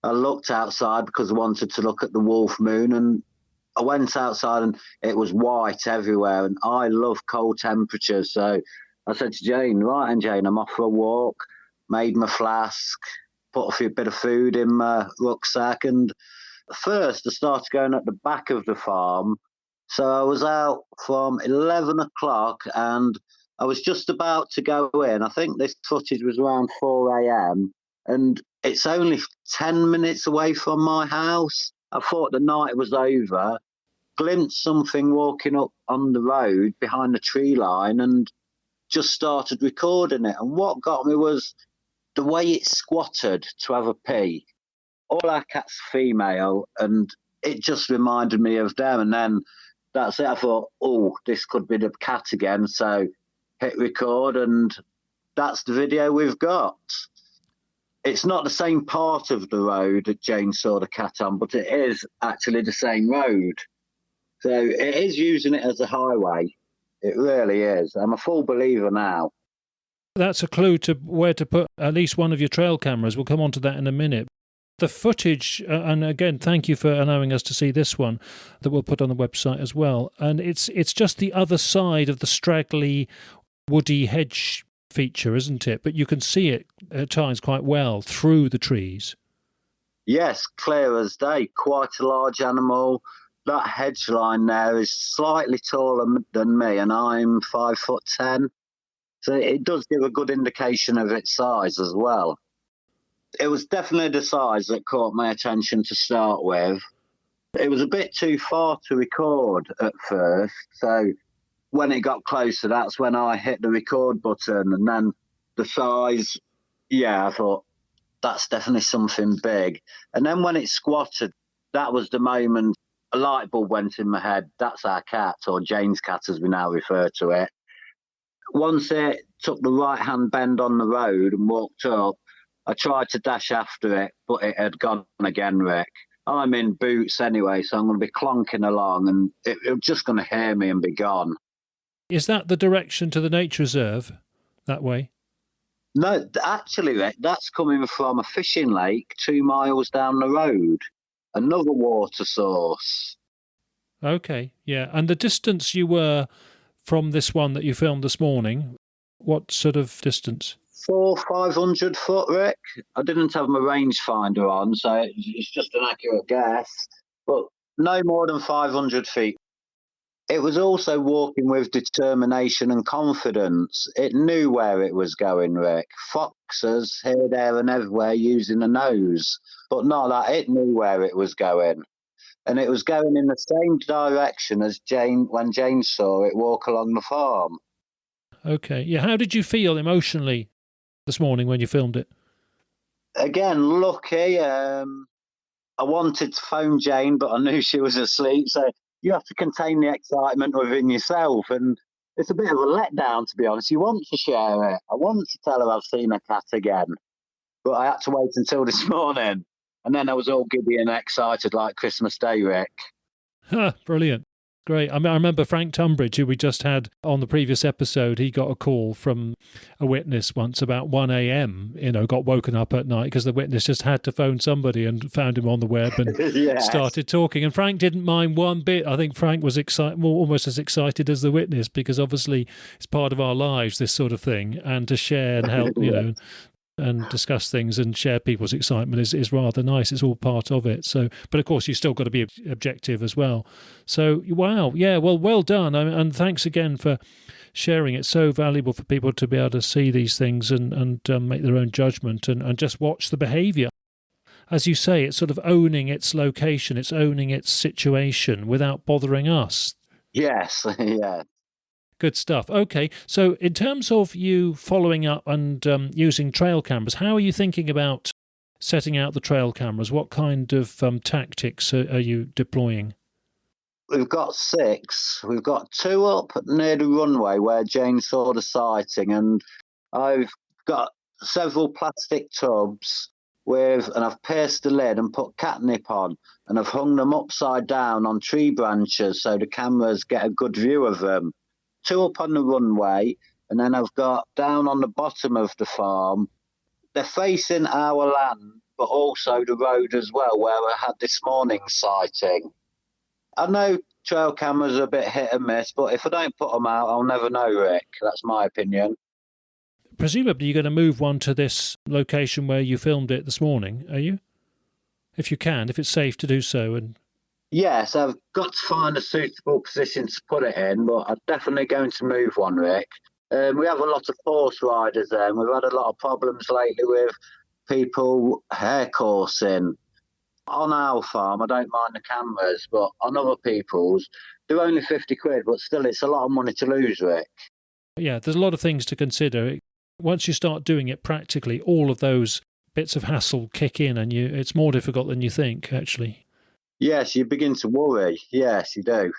Speaker 5: I looked outside because I wanted to look at the wolf moon, and I went outside and it was white everywhere, and I love cold temperatures. So I said to Jane, "Right, and Jane, I'm off for a walk," made my flask, put a bit of food in my rucksack, and first I started going at the back of the farm. So I was out from 11 o'clock and I was just about to go in. I think this footage was around 4 a.m. and it's only 10 minutes away from my house. I thought the night was over, glimpsed something walking up on the road behind the tree line and just started recording it. And what got me was the way it squatted to have a pee. All our cats are female, and it just reminded me of them. And then that's it. I thought, oh, this could be the cat again. So hit record, and that's the video we've got. It's not the same part of the road that Jane saw the cat on, but it is actually the same road. So it is using it as a highway. It really is. I'm a full believer now.
Speaker 3: That's a clue to where to put at least one of your trail cameras. We'll come on to that in a minute. The footage, and again, thank you for allowing us to see this one that we'll put on the website as well. And it's just the other side of the straggly, woody hedge feature, isn't it? But you can see it at times quite well through the trees.
Speaker 5: Yes, clear as day. Quite a large animal. That hedge line there is slightly taller than me, and I'm 5'10". So it does give a good indication of its size as well. It was definitely the size that caught my attention to start with. It was a bit too far to record at first, so when it got closer, that's when I hit the record button, and then the size, I thought, that's definitely something big. And then when it squatted, that was the moment a light bulb went in my head. That's our cat, or Jane's cat as we now refer to it. Once it took the right-hand bend on the road and walked up, I tried to dash after it, but it had gone again, Rick. I'm in boots anyway, so I'm going to be clonking along, and it was just going to hear me and be gone.
Speaker 3: Is that the direction to the nature reserve, that way?
Speaker 5: No, actually, Rick, that's coming from a fishing lake 2 miles down the road, another water source.
Speaker 3: Okay, yeah. And the distance you were from this one that you filmed this morning, what sort of distance?
Speaker 5: 500 foot, Rick. I didn't have my rangefinder on, so it's just an accurate guess, but no more than 500 feet. It was also walking with determination and confidence. It knew where it was going, Rick. Foxes here, there and everywhere using the nose, but not that. It knew where it was going. And it was going in the same direction as Jane, when Jane saw it walk along the farm.
Speaker 3: Okay, yeah. How did you feel emotionally this morning when you filmed it?
Speaker 5: Again, lucky. I wanted to phone Jane, but I knew she was asleep, so you have to contain the excitement within yourself, and it's a bit of a letdown, to be honest. You want to share it. I want to tell her I've seen a cat again, but I had to wait until this morning, and then I was all giddy and excited like Christmas Day, Rick.
Speaker 3: Brilliant. Great. I mean, I remember Frank Tunbridge, who we just had on the previous episode. He got a call from a witness once about 1 a.m., got woken up at night because the witness just had to phone somebody and found him on the web and
Speaker 5: Yes.
Speaker 3: started talking. And Frank didn't mind one bit. I think Frank was almost as excited as the witness, because obviously it's part of our lives, this sort of thing, and to share and help, and discuss things and share people's excitement is rather nice. It's all part of it. So, but of course, you've still got to be objective as well. So, wow, yeah, well done, and thanks again for sharing. It's so valuable for people to be able to see these things and make their own judgment and just watch the behaviour. As you say, it's sort of owning its location, it's owning its situation without bothering us.
Speaker 5: Yes, yeah.
Speaker 3: Good stuff. Okay, so in terms of you following up and using trail cameras, how are you thinking about setting out the trail cameras? What kind of tactics are you deploying?
Speaker 5: We've got 6. We've got 2 up near the runway where Jane saw the sighting, and I've got several plastic tubs and I've pierced the lid and put catnip on, and I've hung them upside down on tree branches so the cameras get a good view of them. 2 up on the runway, and then I've got down on the bottom of the farm. They're facing our land, but also the road as well, where I had this morning's sighting. I know trail cameras are a bit hit and miss, but if I don't put them out, I'll never know, Rick. That's my opinion.
Speaker 3: Presumably you're going to move one to this location where you filmed it this morning, are you? If you can, if it's safe to do so. And
Speaker 5: yes, I've got to find a suitable position to put it in, but I'm definitely going to move one, Rick. We have a lot of horse riders there, and we've had a lot of problems lately with people hair coursing. On our farm, I don't mind the cameras, but on other people's, they're only 50 quid, but still, it's a lot of money to lose, Rick.
Speaker 3: Yeah, there's a lot of things to consider. Once you start doing it practically, all of those bits of hassle kick in, and it's more difficult than you think, actually.
Speaker 5: Yes, you begin to worry. Yes, you do.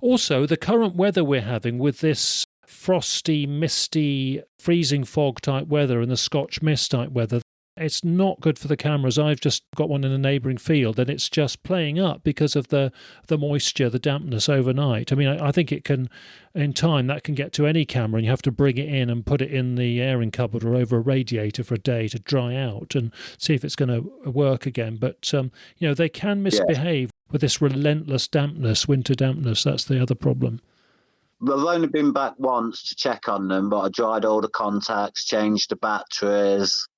Speaker 3: Also, the current weather we're having with this frosty, misty, freezing fog type weather and the Scotch mist type weather, it's not good for the cameras. I've just got one in a neighbouring field, and it's just playing up because of the moisture, the dampness overnight. I mean, I think it can, in time, that can get to any camera, and you have to bring it in and put it in the airing cupboard or over a radiator for a day to dry out and see if it's going to work again. But, they can misbehave with this relentless dampness, winter dampness. That's the other problem.
Speaker 5: I've only been back once to check on them, but I dried all the contacts, changed the batteries,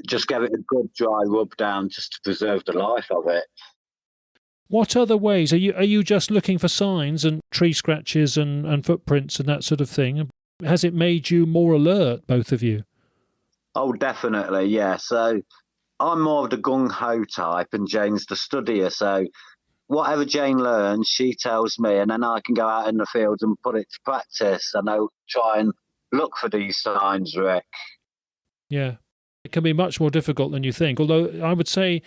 Speaker 5: just gave it a good dry rub down just to preserve the life of it.
Speaker 3: What other ways? Are you just looking for signs and tree scratches and footprints and that sort of thing? Has it made you more alert, both of you?
Speaker 5: Oh, definitely, yeah. So I'm more of the gung-ho type, and Jane's the studier. So whatever Jane learns, she tells me, and then I can go out in the fields and put it to practice. And I'll try and look for these signs, Rick.
Speaker 3: Yeah. It can be much more difficult than you think, although I would say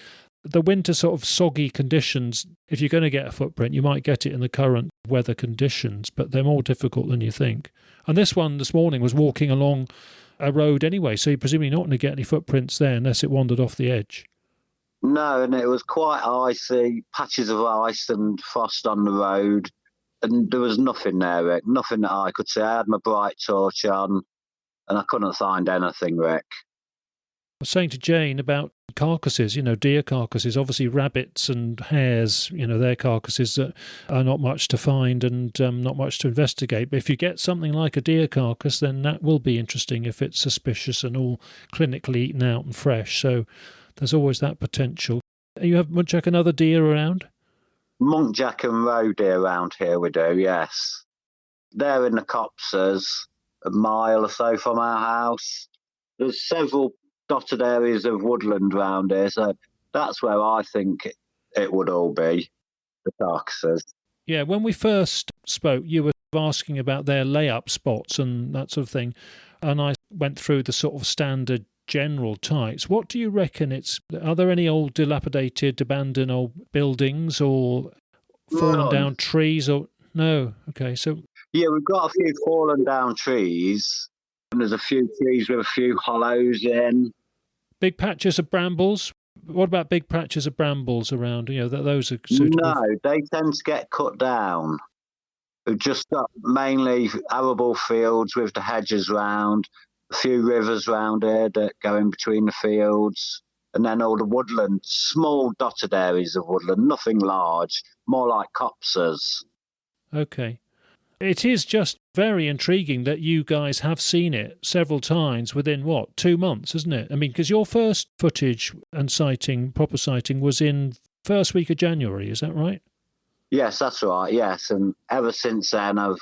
Speaker 3: the winter sort of soggy conditions, if you're going to get a footprint, you might get it in the current weather conditions, but they're more difficult than you think. And this one this morning was walking along a road anyway, so you're presumably not going to get any footprints there unless it wandered off the edge.
Speaker 5: No, and it was quite icy, patches of ice and frost on the road, and there was nothing there, Rick, nothing that I could see. I had my bright torch on, and I couldn't find anything, Rick.
Speaker 3: I was saying to Jane about carcasses, deer carcasses, obviously rabbits and hares, their carcasses are not much to find and not much to investigate. But if you get something like a deer carcass, then that will be interesting if it's suspicious and all clinically eaten out and fresh. So there's always that potential. You have muntjac and other deer around?
Speaker 5: Muntjac and roe deer around here we do, yes. They're in the copses, a mile or so from our house. There's several dotted areas of woodland around here, so that's where I think it would all be, the carcasses.
Speaker 3: Yeah, when we first spoke, you were asking about their lay-up spots and that sort of thing, and I went through the sort of standard general types. What do you reckon are there any old dilapidated, abandoned old buildings or fallen down trees or no? Okay, so
Speaker 5: yeah, we've got a few fallen down trees. And there's a few trees with a few hollows in. Big
Speaker 3: patches of brambles? What about big patches of brambles around? Those are suitable.
Speaker 5: No, they tend to get cut down. We've just got mainly arable fields with the hedges round, a few rivers round here that go in between the fields, and then all the woodland, small dotted areas of woodland, nothing large, more like copses.
Speaker 3: Okay. It is just very intriguing that you guys have seen it several times within, 2 months, isn't it? I mean, because your first footage and proper sighting, was in first week of January, is that right?
Speaker 5: Yes, that's right, yes. And ever since then, I've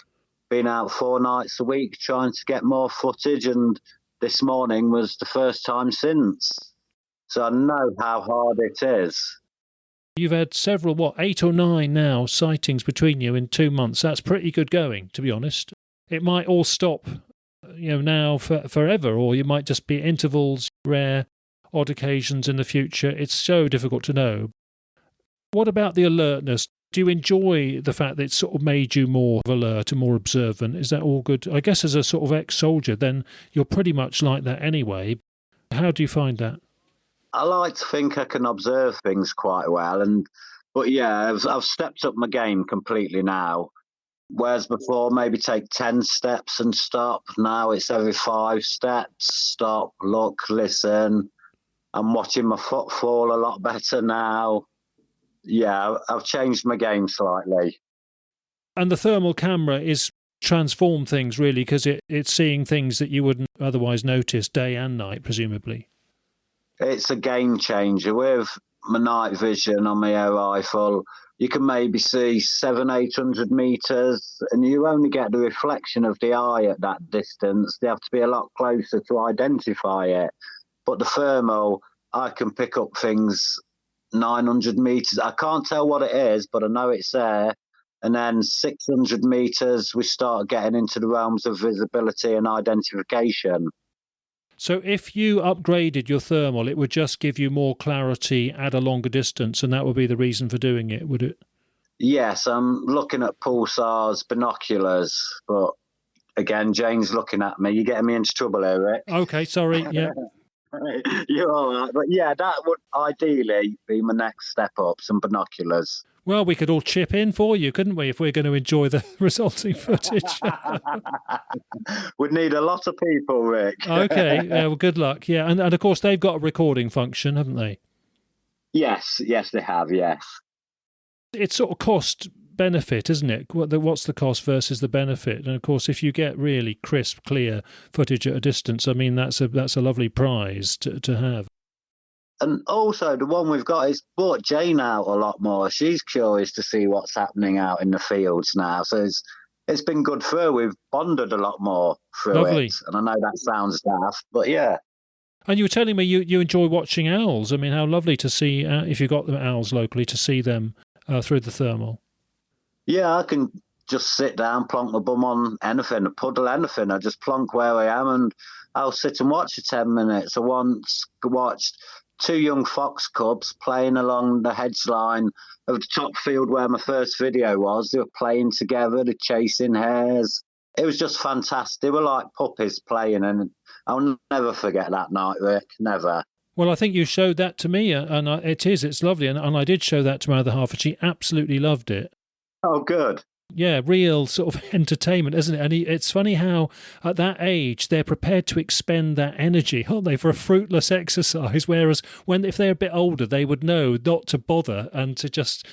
Speaker 5: been out 4 nights a week trying to get more footage, and this morning was the first time since. So I know how hard it is.
Speaker 3: You've had several, 8 or 9 now, sightings between you in 2 months. That's pretty good going, to be honest. It might all stop, now forever, or you might just be intervals, rare, odd occasions in the future. It's so difficult to know. What about the alertness? Do you enjoy the fact that it's sort of made you more alert and more observant? Is that all good? I guess as a sort of ex-soldier, then you're pretty much like that anyway. How do you find that?
Speaker 5: I like to think I can observe things quite well, but yeah, I've stepped up my game completely now. Whereas before, maybe take 10 steps and stop. Now it's every 5 steps, stop, look, listen. I'm watching my footfall a lot better now. Yeah, I've changed my game slightly.
Speaker 3: And the thermal camera is transformed things really, because it's seeing things that you wouldn't otherwise notice day and night, presumably.
Speaker 5: It's a game changer. With my night vision on my air rifle, you can maybe see 700-800 metres, and you only get the reflection of the eye at that distance. They have to be a lot closer to identify it. But the thermal, I can pick up things 900 metres. I can't tell what it is, but I know it's there. And then 600 metres, we start getting into the realms of visibility and identification.
Speaker 3: So if you upgraded your thermal, it would just give you more clarity at a longer distance, and that would be the reason for doing it, would it?
Speaker 5: Yes, I'm looking at Pulsar's binoculars, but again, Jane's looking at me. You're getting me into trouble here, Rick.
Speaker 3: Okay, sorry, yeah.
Speaker 5: You're all right. But yeah, that would ideally be my next step up, some binoculars.
Speaker 3: Well, we could all chip in for you, couldn't we, if we're going to enjoy the resulting footage?
Speaker 5: We'd need a lot of people, Rick.
Speaker 3: Okay, well, good luck. Yeah, and of course, they've got a recording function, haven't they?
Speaker 5: Yes, they have, yes.
Speaker 3: It's sort of cost-benefit, isn't it? What's the cost versus the benefit? And of course, if you get really crisp, clear footage at a distance, I mean, that's a lovely prize to have.
Speaker 5: And also, the one we've got has brought Jane out a lot more. She's curious to see what's happening out in the fields now. So it's been good for her. We've bonded a lot more through it. And I know that sounds daft, but yeah.
Speaker 3: And you were telling me you enjoy watching owls. I mean, how lovely to see, if you've got the owls locally, to see them through the thermal.
Speaker 5: Yeah, I can just sit down, plonk my bum on anything, a puddle, anything. I just plonk where I am and I'll sit and watch for 10 minutes. I once watched two young fox cubs playing along the hedge line of the top field where my first video was. They were playing together, they're chasing hares. It was just fantastic. They were like puppies playing, and I'll never forget that night, Rick, never.
Speaker 3: Well, I think you showed that to me, and it's lovely, and I did show that to my other half, and she absolutely loved it.
Speaker 5: Oh, good.
Speaker 3: Yeah, real sort of entertainment, isn't it? And it's funny how at that age they're prepared to expend that energy, aren't they, for a fruitless exercise, whereas if they're a bit older, they would know not to bother and to just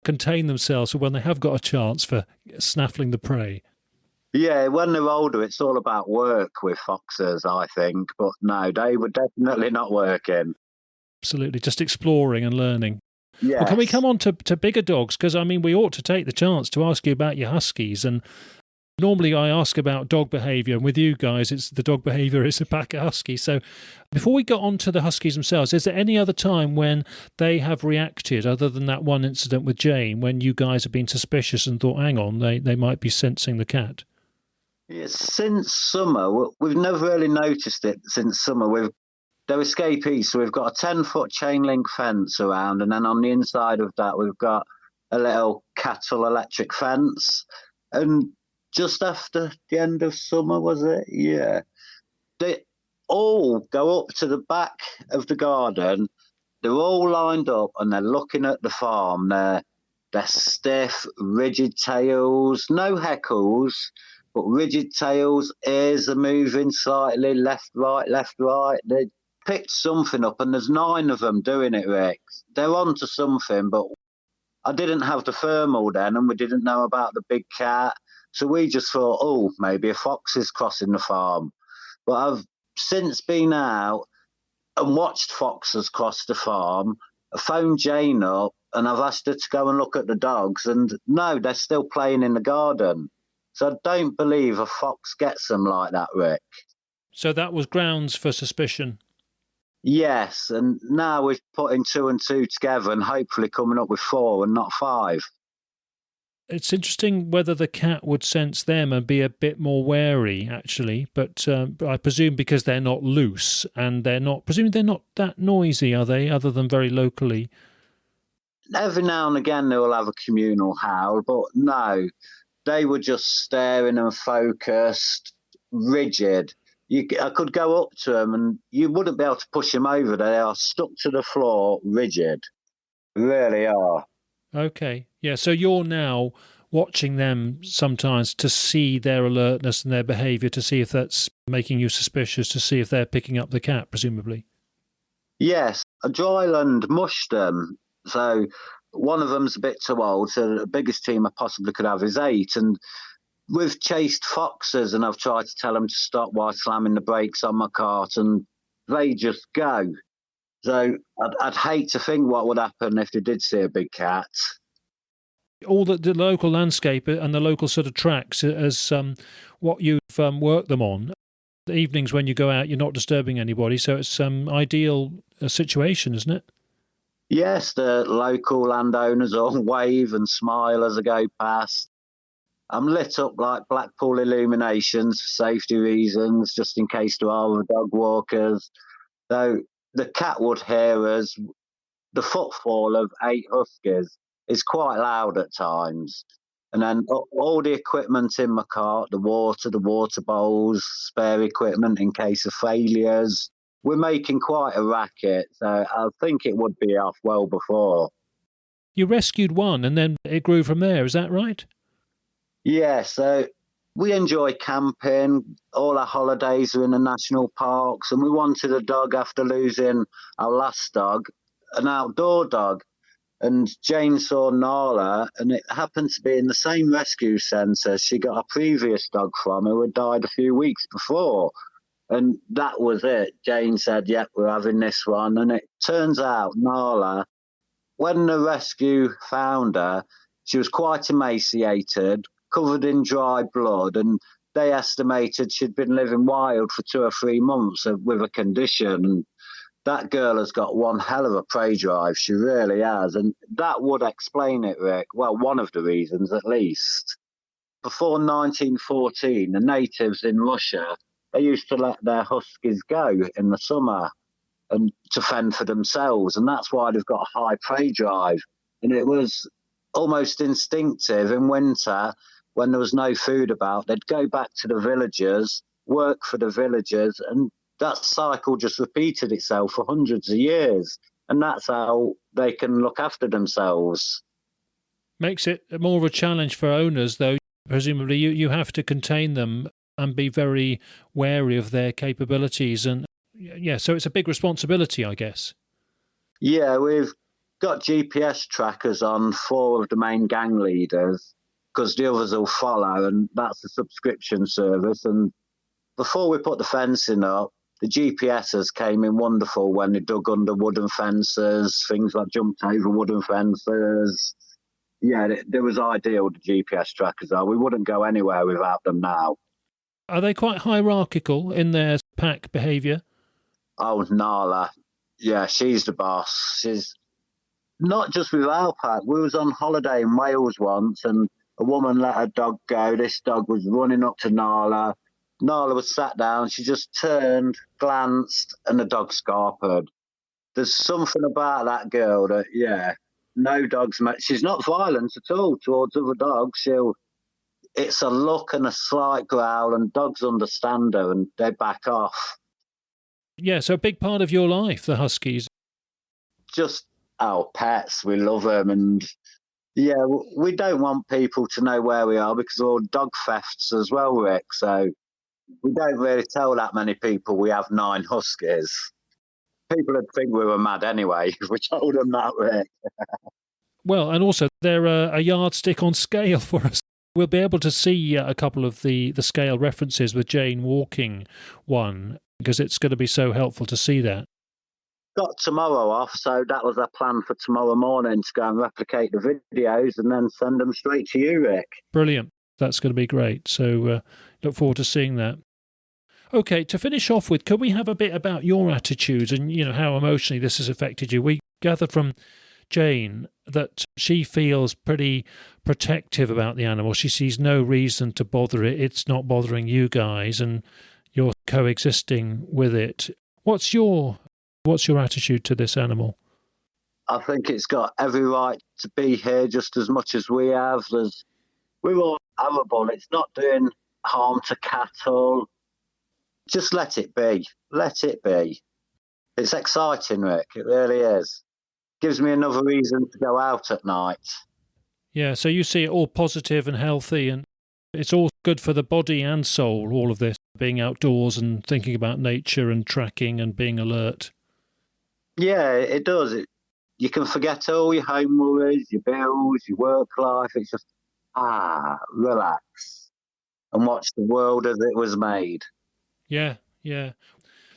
Speaker 3: contain themselves for when they have got a chance for snaffling the prey.
Speaker 5: Yeah, when they're older, it's all about work with foxes, I think. But no, they were definitely not working.
Speaker 3: Absolutely, just exploring and learning.
Speaker 5: Yes.
Speaker 3: Well, can we come on to bigger dogs? Because, I mean, we ought to take the chance to ask you about your huskies. And normally I ask about dog behaviour, and with you guys, it's the dog behaviour is a pack of huskies. So before we get on to the huskies themselves, is there any other time when they have reacted, other than that one incident with Jane, when you guys have been suspicious and thought, hang on, they might be sensing the cat?
Speaker 5: Yeah, since summer, we've never really noticed it since summer. They're escapees, so we've got a 10-foot chain link fence around, and then on the inside of that, we've got a little cattle electric fence. And just after the end of summer, was it? Yeah. They all go up to the back of the garden. They're all lined up, and they're looking at the farm. They're stiff, rigid tails, no heckles, but rigid tails, ears are moving slightly, left, right. They picked something up, and there's 9 of them doing it, Rick. They're onto something, but I didn't have the thermal then, and we didn't know about the big cat. So we just thought, oh, maybe a fox is crossing the farm. But I've since been out and watched foxes cross the farm. I phoned Jane up, and I've asked her to go and look at the dogs, and no, they're still playing in the garden. So I don't believe a fox gets them like that, Rick.
Speaker 3: So that was grounds for suspicion?
Speaker 5: Yes, and now we're putting 2 and 2 together and hopefully coming up with 4 and not 5.
Speaker 3: It's interesting whether the cat would sense them and be a bit more wary, actually. But I presume because they're not loose and they're not that noisy, are they, other than very locally?
Speaker 5: Every now and again they'll have a communal howl, but no. They were just staring and focused, rigid. I could go up to them and you wouldn't be able to push them over. They are stuck to the floor, rigid. Really are.
Speaker 3: Okay. Yeah, so you're now watching them sometimes to see their alertness and their behaviour, to see if that's making you suspicious, to see if they're picking up the cat, presumably.
Speaker 5: Yes, a dryland mushed them. So one of them's a bit too old, so the biggest team I possibly could have is 8. And we've chased foxes, and I've tried to tell them to stop while slamming the brakes on my cart, and they just go. So I'd hate to think what would happen if they did see a big cat.
Speaker 3: All the local landscape and the local sort of tracks as what you've worked them on. The evenings when you go out, you're not disturbing anybody, so it's ideal situation, isn't it?
Speaker 5: Yes, the local landowners all wave and smile as I go past. I'm lit up like Blackpool illuminations for safety reasons, just in case there are dog walkers. So the cat would hear us. The footfall of 8 huskies is quite loud at times. And then all the equipment in my cart, the water bowls, spare equipment in case of failures. We're making quite a racket, so I think it would be off well before.
Speaker 3: You rescued one and then it grew from there, is that right?
Speaker 5: Yeah, so we enjoy camping. All our holidays are in the national parks, and we wanted a dog after losing our last dog, an outdoor dog. And Jane saw Nala, and it happened to be in the same rescue centre she got a previous dog from, who had died a few weeks before. And that was it. Jane said, yep, we're having this one. And it turns out Nala, when the rescue found her, she was quite emaciated, covered in dry blood, and they estimated she'd been living wild for 2 or 3 months with a condition. That girl has got one hell of a prey drive. She really has. And that would explain it, Rick. Well, one of the reasons, at least. Before 1914, the natives in Russia, they used to let their huskies go in the summer. and to fend for themselves. And that's why they've got a high prey drive. And it was almost instinctive in winter when there was no food about. They'd go back to the villagers, work for the villagers, and that cycle just repeated itself for hundreds of years. And that's how they can look after themselves.
Speaker 3: Makes it more of a challenge for owners, though. Presumably you have to contain them and be very wary of their capabilities. And yeah, so it's a big responsibility, I guess.
Speaker 5: Yeah, we've got GPS trackers on 4 of the main gang leaders because the others will follow, and that's a subscription service. And before we put the fencing up, the GPSers came in wonderful when they dug under wooden fences, things like jumped over wooden fences. Yeah, it was ideal, the GPS trackers are. We wouldn't go anywhere without them now.
Speaker 3: Are they quite hierarchical in their pack behaviour?
Speaker 5: Oh, Nala. Yeah, she's the boss. She's not just with our pack. We was on holiday in Wales once, and a woman let her dog go. This dog was running up to Nala. Nala was sat down. She just turned, glanced, and the dog scarpered. There's something about that girl that, yeah, no dogs. She's not violent at all towards other dogs. It's a look and a slight growl, and dogs understand her and they back off.
Speaker 3: Yeah, so a big part of your life, the huskies.
Speaker 5: Just our pets. We love them, and yeah, we don't want people to know where we are because of all dog thefts as well, Rick. So we don't really tell that many people we have 9 huskies. People would think we were mad anyway if we told them that, Rick.
Speaker 3: Well, and also they're a yardstick on scale for us. We'll be able to see a couple of the scale references with Jane walking one, because it's going to be so helpful to see that.
Speaker 5: Got tomorrow off, so that was our plan for tomorrow morning, to go and replicate the videos and then send them straight to you, Rick.
Speaker 3: Brilliant. That's going to be great. So look forward to seeing that. Okay, to finish off with, could we have a bit about your attitude and, how emotionally this has affected you? We gathered from Jane that she feels pretty protective about the animal. She sees no reason to bother it. It's not bothering you guys, and you're coexisting with it. What's your attitude to this animal?
Speaker 5: I think it's got every right to be here just as much as we have. We're all arable. It's not doing harm to cattle. Just let it be. Let it be. It's exciting, Rick. It really is. Gives me another reason to go out at night.
Speaker 3: Yeah, so you see it all positive and healthy, and it's all good for the body and soul, all of this, being outdoors and thinking about nature and tracking and being alert.
Speaker 5: Yeah, it does. You can forget all your home worries, your bills, your work life. It's just, relax and watch the world as it was made.
Speaker 3: Yeah.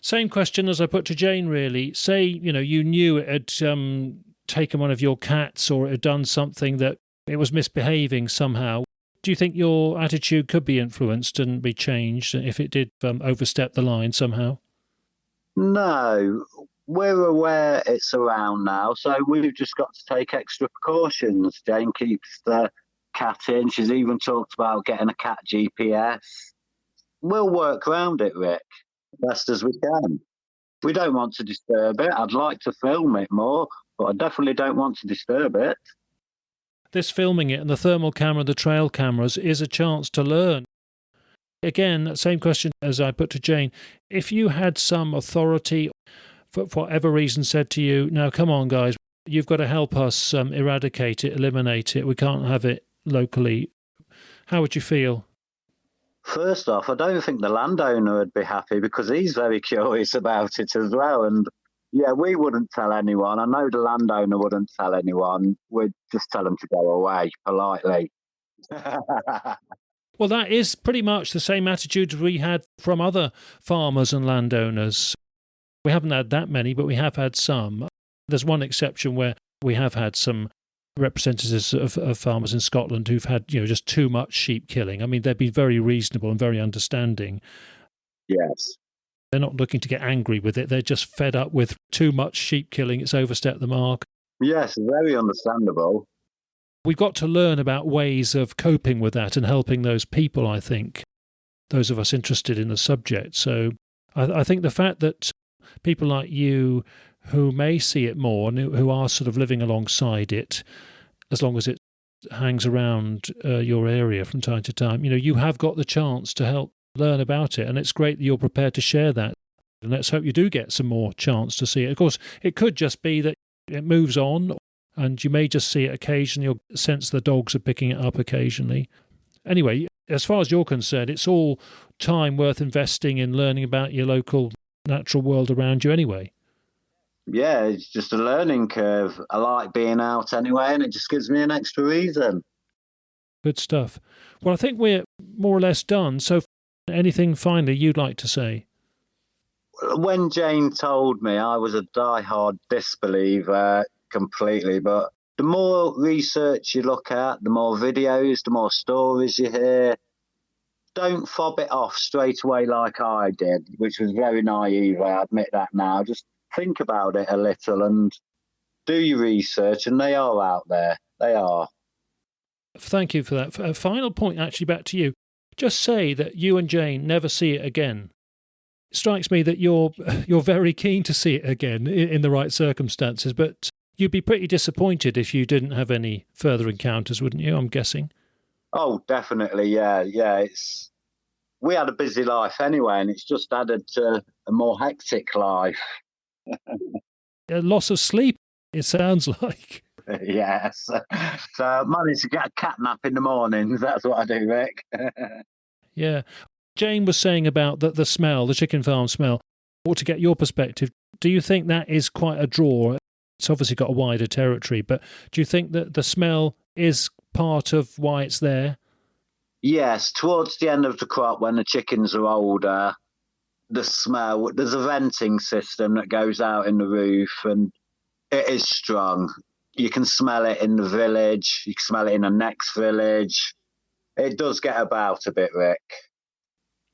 Speaker 3: Same question as I put to Jane, really. Say, you knew it had taken one of your cats, or it had done something that it was misbehaving somehow. Do you think your attitude could be influenced and be changed if it did overstep the line somehow?
Speaker 5: No, we're aware it's around now, so we've just got to take extra precautions. Jane keeps the cat in. She's even talked about getting a cat GPS. We'll work around it, Rick, best as we can. We don't want to disturb it. I'd like to film it more, but I definitely don't want to disturb it.
Speaker 3: This filming it and the thermal camera, the trail cameras, is a chance to learn. Again, same question as I put to Jane. If you had some authority, for whatever reason, said to you, now come on guys, you've got to help us eradicate it, eliminate it, we can't have it locally, how would you feel?
Speaker 5: First off, I don't think the landowner would be happy because he's very curious about it as well. And yeah, we wouldn't tell anyone. I know the landowner wouldn't tell anyone. We'd just tell them to go away politely.
Speaker 3: Well, that is pretty much the same attitude we had from other farmers and landowners. We haven't had that many, but we have had some. There's one exception where we have had some representatives of farmers in Scotland who've had, just too much sheep killing. I mean, they've been very reasonable and very understanding.
Speaker 5: Yes.
Speaker 3: They're not looking to get angry with it. They're just fed up with too much sheep killing. It's overstepped the mark.
Speaker 5: Yes, very understandable.
Speaker 3: We've got to learn about ways of coping with that and helping those people, I think, those of us interested in the subject. So I think the fact that people like you who may see it more and who are sort of living alongside it, as long as it hangs around your area from time to time, you have got the chance to help learn about it. And it's great that you're prepared to share that. And let's hope you do get some more chance to see it. Of course, it could just be that it moves on and you may just see it occasionally or sense the dogs are picking it up occasionally. Anyway, as far as you're concerned, it's all time worth investing in learning about your local natural world around you anyway.
Speaker 5: Yeah, it's just a learning curve. I like being out anyway, and it just gives me an extra reason.
Speaker 3: Good stuff. Well, I think we're more or less done. So anything finally you'd like to say?
Speaker 5: When Jane told me, I was a die-hard disbeliever completely, but the more research you look at, the more videos, the more stories you hear, don't fob it off straight away like I did, which was very naive, I admit that now. Just think about it a little and do your research, and they are out there. They are.
Speaker 3: Thank you for that. A final point, actually, back to you. Just say that you and Jane never see it again. It strikes me that you're very keen to see it again in the right circumstances, but you'd be pretty disappointed if you didn't have any further encounters, wouldn't you, I'm guessing?
Speaker 5: Oh, definitely, yeah. We had a busy life anyway, and it's just added to a more hectic life.
Speaker 3: A loss of sleep, it sounds like.
Speaker 5: Yes. So I managed to get a cat nap in the mornings. That's what I do, Rick.
Speaker 3: Yeah. Jane was saying about the smell, the chicken farm smell. Or to get your perspective, do you think that is quite a draw? It's obviously got a wider territory, but do you think that the smell is part of why it's there?
Speaker 5: Yes, towards the end of the crop, when the chickens are older, the smell, there's a venting system that goes out in the roof, and it is strong. You can smell it in the village, you can smell it in the next village. It does get about a bit, Rick.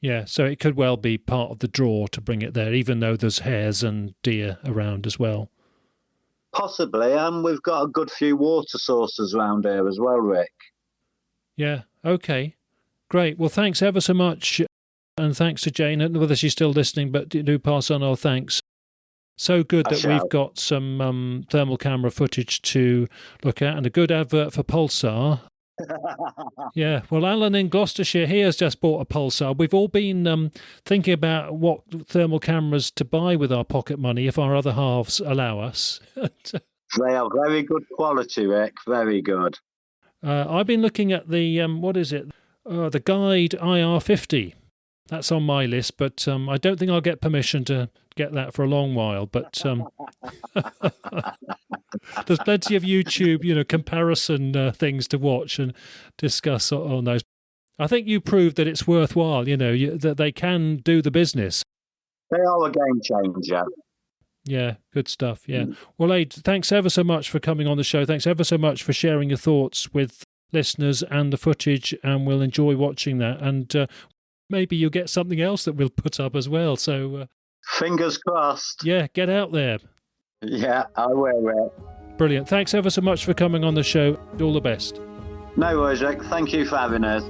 Speaker 3: Yeah, so it could well be part of the draw to bring it there, even though there's hares and deer around as well.
Speaker 5: Possibly, and we've got a good few water sources around here as well, Rick.
Speaker 3: Yeah, okay. Great. Well, thanks ever so much, and thanks to Jane. I don't know whether she's still listening, but do pass on our thanks. So good that we've got some thermal camera footage to look at, and a good advert for Pulsar. Yeah, well, Alan in Gloucestershire, he has just bought a Pulsar. We've all been thinking about what thermal cameras to buy with our pocket money if our other halves allow us.
Speaker 5: They are very good quality, Rick, very good.
Speaker 3: I've been looking at the, the Guide IR50. That's on my list, but I don't think I'll get permission to get that for a long while. But there's plenty of YouTube, comparison things to watch and discuss on those. I think you proved that it's worthwhile, that they can do the business.
Speaker 5: They are a game changer.
Speaker 3: Yeah, good stuff, yeah. Well, Ade, thanks ever so much for coming on the show. Thanks ever so much for sharing your thoughts with listeners and the footage, and we'll enjoy watching that. And maybe you'll get something else that we'll put up as well. So
Speaker 5: fingers crossed.
Speaker 3: Yeah, get out there.
Speaker 5: Yeah, I will.
Speaker 3: Brilliant. Thanks ever so much for coming on the show. All the best.
Speaker 5: No worries, Rick. Thank you for having us.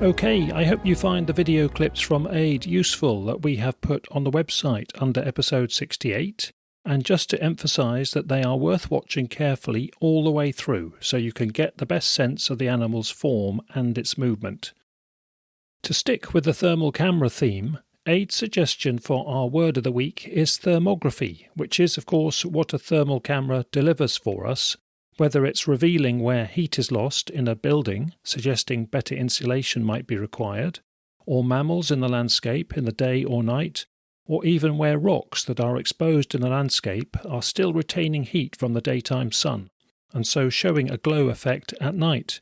Speaker 3: Okay, I hope you find the video clips from Ade useful that we have put on the website under episode 68. And just to emphasise that they are worth watching carefully all the way through so you can get the best sense of the animal's form and its movement. To stick with the thermal camera theme, Ade's suggestion for our word of the week is thermography, which is of course what a thermal camera delivers for us, whether it's revealing where heat is lost in a building, suggesting better insulation might be required, or mammals in the landscape in the day or night, or even where rocks that are exposed in the landscape are still retaining heat from the daytime sun, and so showing a glow effect at night.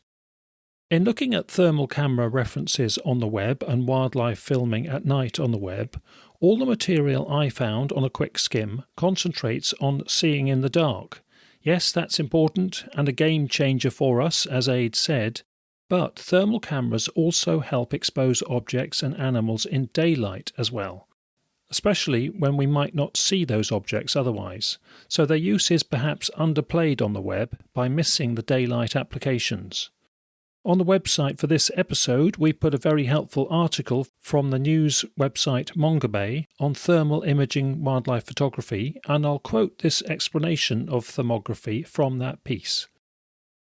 Speaker 3: In looking at thermal camera references on the web and wildlife filming at night on the web, all the material I found on a quick skim concentrates on seeing in the dark. Yes, that's important and a game changer for us, as Ade said, but thermal cameras also help expose objects and animals in daylight as well. especially when we might not see those objects otherwise, so their use is perhaps underplayed on the web by missing the daylight applications. On the website for this episode, we put a very helpful article from the news website Mongabay on thermal imaging wildlife photography, and I'll quote this explanation of thermography from that piece.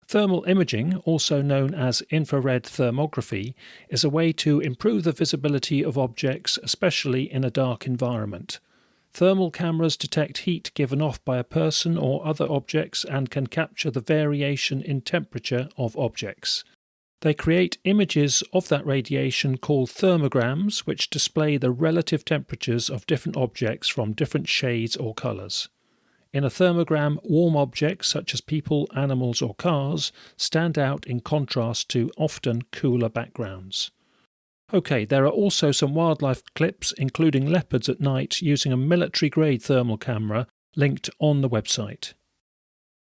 Speaker 3: Thermal imaging, also known as infrared thermography, is a way to improve the visibility of objects, especially in a dark environment. Thermal cameras detect heat given off by a person or other objects and can capture the variation in temperature of objects. They create images of that radiation called thermograms, which display the relative temperatures of different objects from different shades or colours. In a thermogram, warm objects such as people, animals or cars stand out in contrast to often cooler backgrounds. OK, there are also some wildlife clips, including leopards at night, using a military-grade thermal camera linked on the website.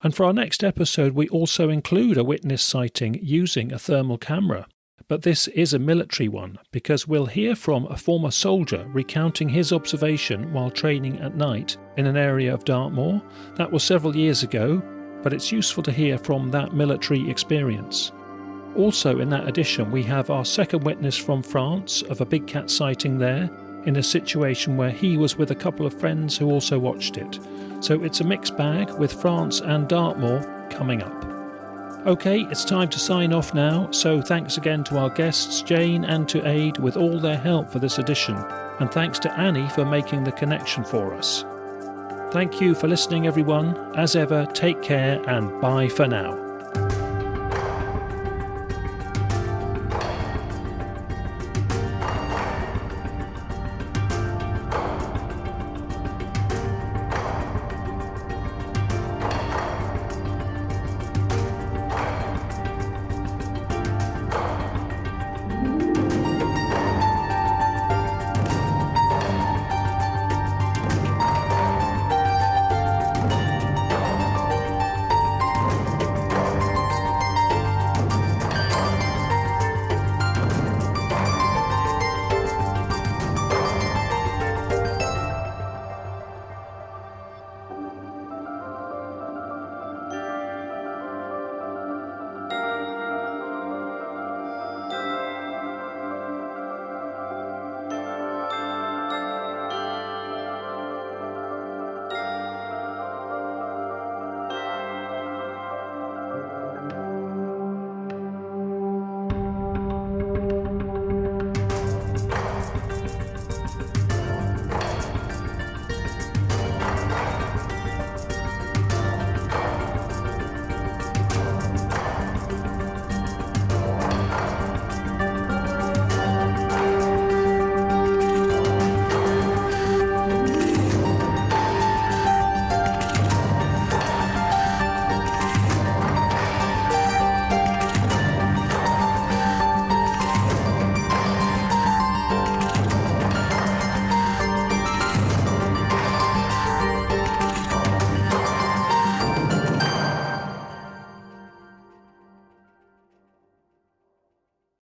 Speaker 3: And for our next episode, we also include a witness sighting using a thermal camera. But this is a military one, because we'll hear from a former soldier recounting his observation while training at night in an area of Dartmoor. That was several years ago, but it's useful to hear from that military experience. Also in that edition, we have our second witness from France of a big cat sighting there, in a situation where he was with a couple of friends who also watched it. So it's a mixed bag with France and Dartmoor coming up. OK, it's time to sign off now, so thanks again to our guests Jane and to Ade with all their help for this edition, and thanks to Annie for making the connection for us. Thank you for listening everyone. As ever, take care and bye for now.